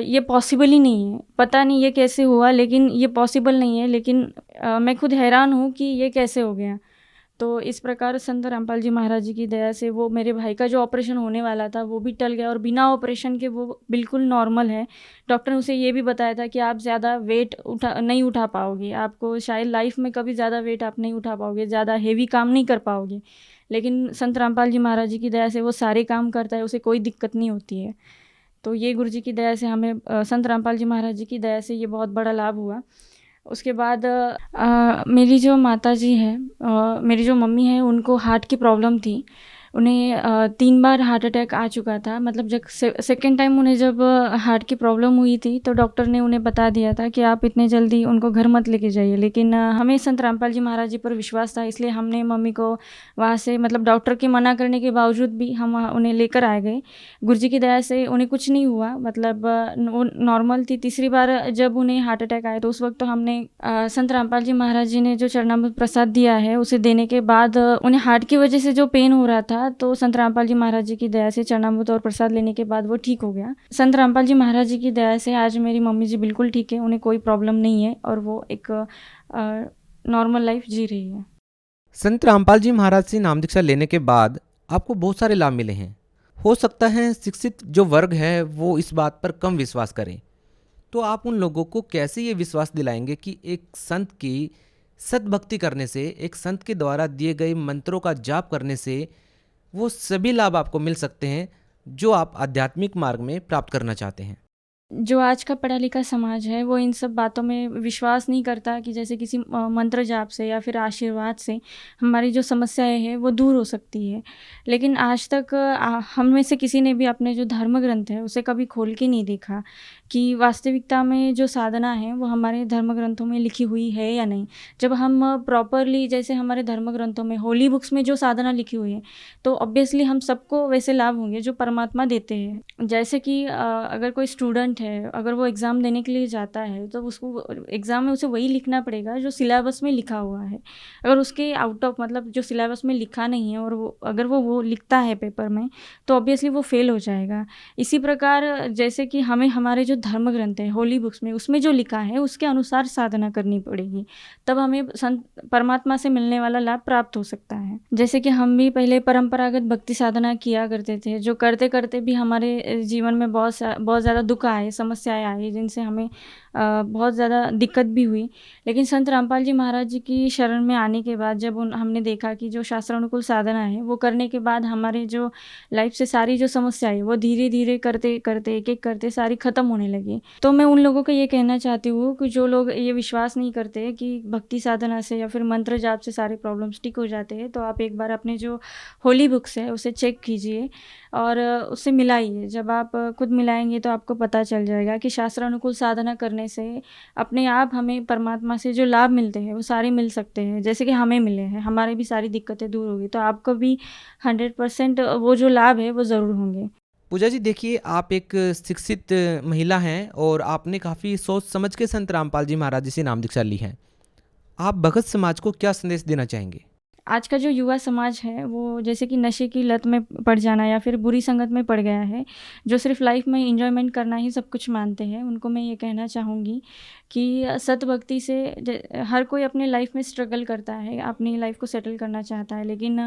ये पॉसिबल ही नहीं है, पता नहीं ये कैसे हुआ, लेकिन ये पॉसिबल नहीं है। लेकिन मैं खुद हैरान हूँ कि ये कैसे हो गया। तो इस प्रकार संत रामपाल जी महाराज जी की दया से वो मेरे भाई का जो ऑपरेशन होने वाला था वो भी टल गया, और बिना ऑपरेशन के वो बिल्कुल नॉर्मल है। डॉक्टर ने उसे ये भी बताया था कि आप ज़्यादा वेट नहीं उठा पाओगे, आपको शायद लाइफ में कभी ज़्यादा वेट आप नहीं उठा पाओगे, ज़्यादा हेवी काम नहीं कर पाओगे। लेकिन संत रामपाल जी महाराज जी की दया से वो सारे काम करता है, उसे कोई दिक्कत नहीं होती है। तो ये गुरु जी की दया से हमें संत रामपाल जी महाराज जी की दया से ये बहुत बड़ा लाभ हुआ। उसके बाद मेरी जो माता जी है, मेरी जो मम्मी है, उनको हार्ट की प्रॉब्लम थी। उन्हें 3 बार हार्ट अटैक आ चुका था। मतलब जब सेकेंड टाइम उन्हें जब हार्ट की प्रॉब्लम हुई थी तो डॉक्टर ने उन्हें बता दिया था कि आप इतने जल्दी उनको घर मत लेके जाइए। लेकिन हमें संत रामपाल जी महाराज जी पर विश्वास था, इसलिए हमने मम्मी को वहाँ से, मतलब डॉक्टर के मना करने के बावजूद भी हम उन्हें लेकर आ गए। गुरुजी की दया से उन्हें कुछ नहीं हुआ, मतलब वो नॉर्मल थी। तीसरी बार जब उन्हें हार्ट अटैक आया तो उस वक्त तो हमने संत रामपाल जी महाराज जी ने जो चरणामृत प्रसाद दिया है उसे देने के बाद उन्हें हार्ट की वजह से जो पेन हो रहा था, तो संत रामपाल जी महाराज जी की दया से चरणामृत और प्रसाद लेने के बाद वो ठीक हो गया। संत रामपाल जी महाराज जी की दया से आज मेरी मम्मी जी बिल्कुल ठीक है, उन्हें कोई प्रॉब्लम नहीं है और वो एक नॉर्मल लाइफ जी रही है। संत रामपाल जी महाराज से नाम दीक्षा लेने के बाद आपको बहुत सारे लाभ मिले हैं। हो सकता है शिक्षित जो वर्ग है वो इस बात पर कम विश्वास करें, तो आप उन लोगों को कैसे ये विश्वास दिलाएंगे कि एक संत की सद्भक्ति करने से, एक संत के द्वारा दिए गए मंत्रों का जाप करने से वो सभी लाभ आपको मिल सकते हैं जो आप आध्यात्मिक मार्ग में प्राप्त करना चाहते हैं? जो आज का पढ़ा लिखा समाज है वो इन सब बातों में विश्वास नहीं करता कि जैसे किसी मंत्र जाप से या फिर आशीर्वाद से हमारी जो समस्याएं हैं वो दूर हो सकती है। लेकिन आज तक हम में से किसी ने भी अपने जो धर्म ग्रंथ है उसे कभी खोल के नहीं देखा कि वास्तविकता में जो साधना है वो हमारे धर्म ग्रंथों में लिखी हुई है या नहीं। जब हम प्रॉपरली, जैसे हमारे धर्म ग्रंथों में, होली बुक्स में जो साधना लिखी हुई है, तो ऑब्वियसली हम सबको वैसे लाभ होंगे जो परमात्मा देते हैं। जैसे कि अगर कोई स्टूडेंट है, अगर वो एग्ज़ाम देने के लिए जाता है तो उसको एग्ज़ाम में उसे वही लिखना पड़ेगा जो सिलेबस में लिखा हुआ है। अगर उसके आउट ऑफ, मतलब जो सिलेबस में लिखा नहीं है और वो अगर वो लिखता है पेपर में, तो ऑब्वियसली वो फेल हो जाएगा। इसी प्रकार जैसे कि हमें हमारे जो धर्म ग्रंथ है, होली बुक्स में, उसमें जो लिखा है उसके अनुसार साधना करनी पड़ेगी, तब हमें परमात्मा से मिलने वाला लाभ प्राप्त हो सकता है। जैसे कि हम भी पहले परंपरागत भक्ति साधना किया करते थे, जो करते करते भी हमारे जीवन में बहुत ज़्यादा दुख आए, समस्याएं आई, जिनसे हमें बहुत ज़्यादा दिक्कत भी हुई। लेकिन संत रामपाल जी महाराज जी की शरण में आने के बाद जब हमने देखा कि जो शास्त्रानुकूल साधना है वो करने के बाद हमारे जो लाइफ से सारी जो समस्याएं वो धीरे धीरे करते करते, एक एक करते सारी ख़त्म होने लगी। तो मैं उन लोगों को ये कहना चाहती हूँ कि जो लोग ये विश्वास नहीं करते कि भक्ति साधना से या फिर मंत्र जाप से सारे प्रॉब्लम्स ठीक हो जाते हैं, तो आप एक बार अपने जो होली बुक्स है उसे चेक कीजिए और उससे मिलाइए। जब आप खुद मिलाएंगे तो आपको पता चल जाएगा कि शास्त्रानुकूल साधना करने से अपने आप हमें परमात्मा से जो लाभ मिलते हैं वो सारे मिल सकते हैं, जैसे कि हमें मिले हैं। हमारी भी सारी दिक्कतें दूर होगी, तो आपको भी 100% वो जो लाभ है वो ज़रूर होंगे। पूजा जी, देखिए, आप एक शिक्षित महिला हैं और आपने काफ़ी सोच समझ के संत रामपाल जी महाराज जी से नाम दीक्षा ली है। आप भगत समाज को क्या संदेश देना चाहेंगे? आज का जो युवा समाज है वो जैसे कि नशे की लत में पड़ जाना या फिर बुरी संगत में पड़ गया है, जो सिर्फ लाइफ में एंजॉयमेंट करना ही सब कुछ मानते हैं, उनको मैं ये कहना चाहूँगी कि सतभक्ति से हर कोई अपने लाइफ में स्ट्रगल करता है, अपनी लाइफ को सेटल करना चाहता है, लेकिन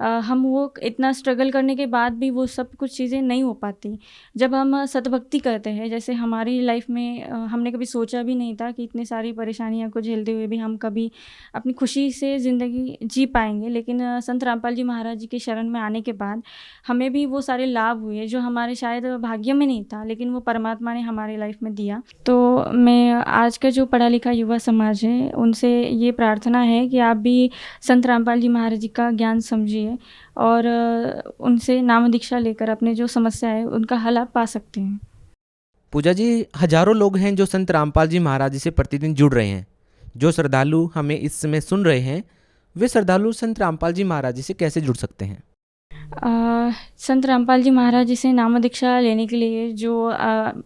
हम वो इतना स्ट्रगल करने के बाद भी वो सब कुछ चीज़ें नहीं हो पाती। जब हम सतभक्ति करते हैं, जैसे हमारी लाइफ में हमने कभी सोचा भी नहीं था कि इतनी सारी परेशानियों को झेलते हुए भी हम कभी अपनी खुशी से ज़िंदगी जी पाएंगे, लेकिन संत रामपाल जी महाराज जी की शरण में आने के बाद हमें भी वो सारे लाभ हुए जो हमारे शायद भाग्य में नहीं था, लेकिन वो परमात्मा ने हमारे लाइफ में दिया। तो मैं आज का जो पढ़ा लिखा युवा समाज है उनसे ये प्रार्थना है कि आप भी संत रामपाल जी महाराज जी का ज्ञान समझिए और उनसे नाम दीक्षा लेकर अपने जो समस्या है उनका हल आप पा सकते हैं। पूजा जी, हजारों लोग हैं जो संत रामपाल जी महाराज जी से प्रतिदिन जुड़ रहे हैं। जो श्रद्धालु हमें इस समय सुन रहे हैं, वे श्रद्धालु संत रामपाल जी महाराज जी से कैसे जुड़ सकते हैं? संत रामपाल जी महाराज जी से नाम दीक्षा लेने के लिए जो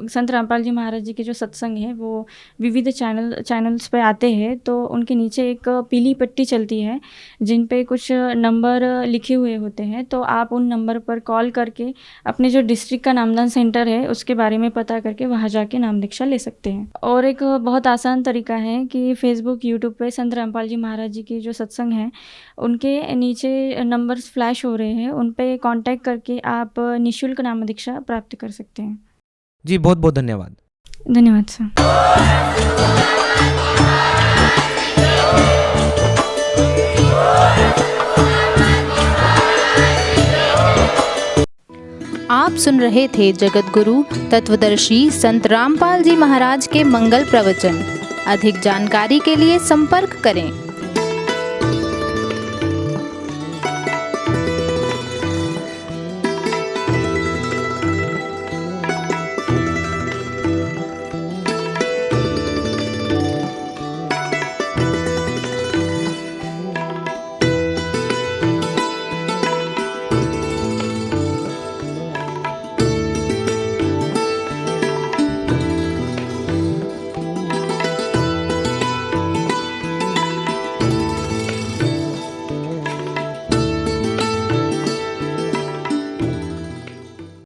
संत रामपाल जी महाराज जी के जो सत्संग है वो विविध चैनल्स पे आते हैं, तो उनके नीचे एक पीली पट्टी चलती है जिन पे कुछ नंबर लिखे हुए होते हैं। तो आप उन नंबर पर कॉल करके अपने जो डिस्ट्रिक्ट का नामदान सेंटर है उसके बारे में पता करके वहाँ जाके नाम दीक्षा ले सकते हैं। और एक बहुत आसान तरीका है कि फेसबुक, यूट्यूब पे संत रामपाल जी महाराज जी की जो सत्संग हैं उनके नीचे नंबर्स फ्लैश हो रहे हैं, उन पे कांटेक्ट करके आप निःशुल्क नाम दीक्षा प्राप्त कर सकते हैं। जी, बहुत बहुत धन्यवाद। धन्यवाद सर। आप सुन रहे थे जगत गुरु तत्वदर्शी संत रामपाल जी महाराज के मंगल प्रवचन। अधिक जानकारी के लिए संपर्क करें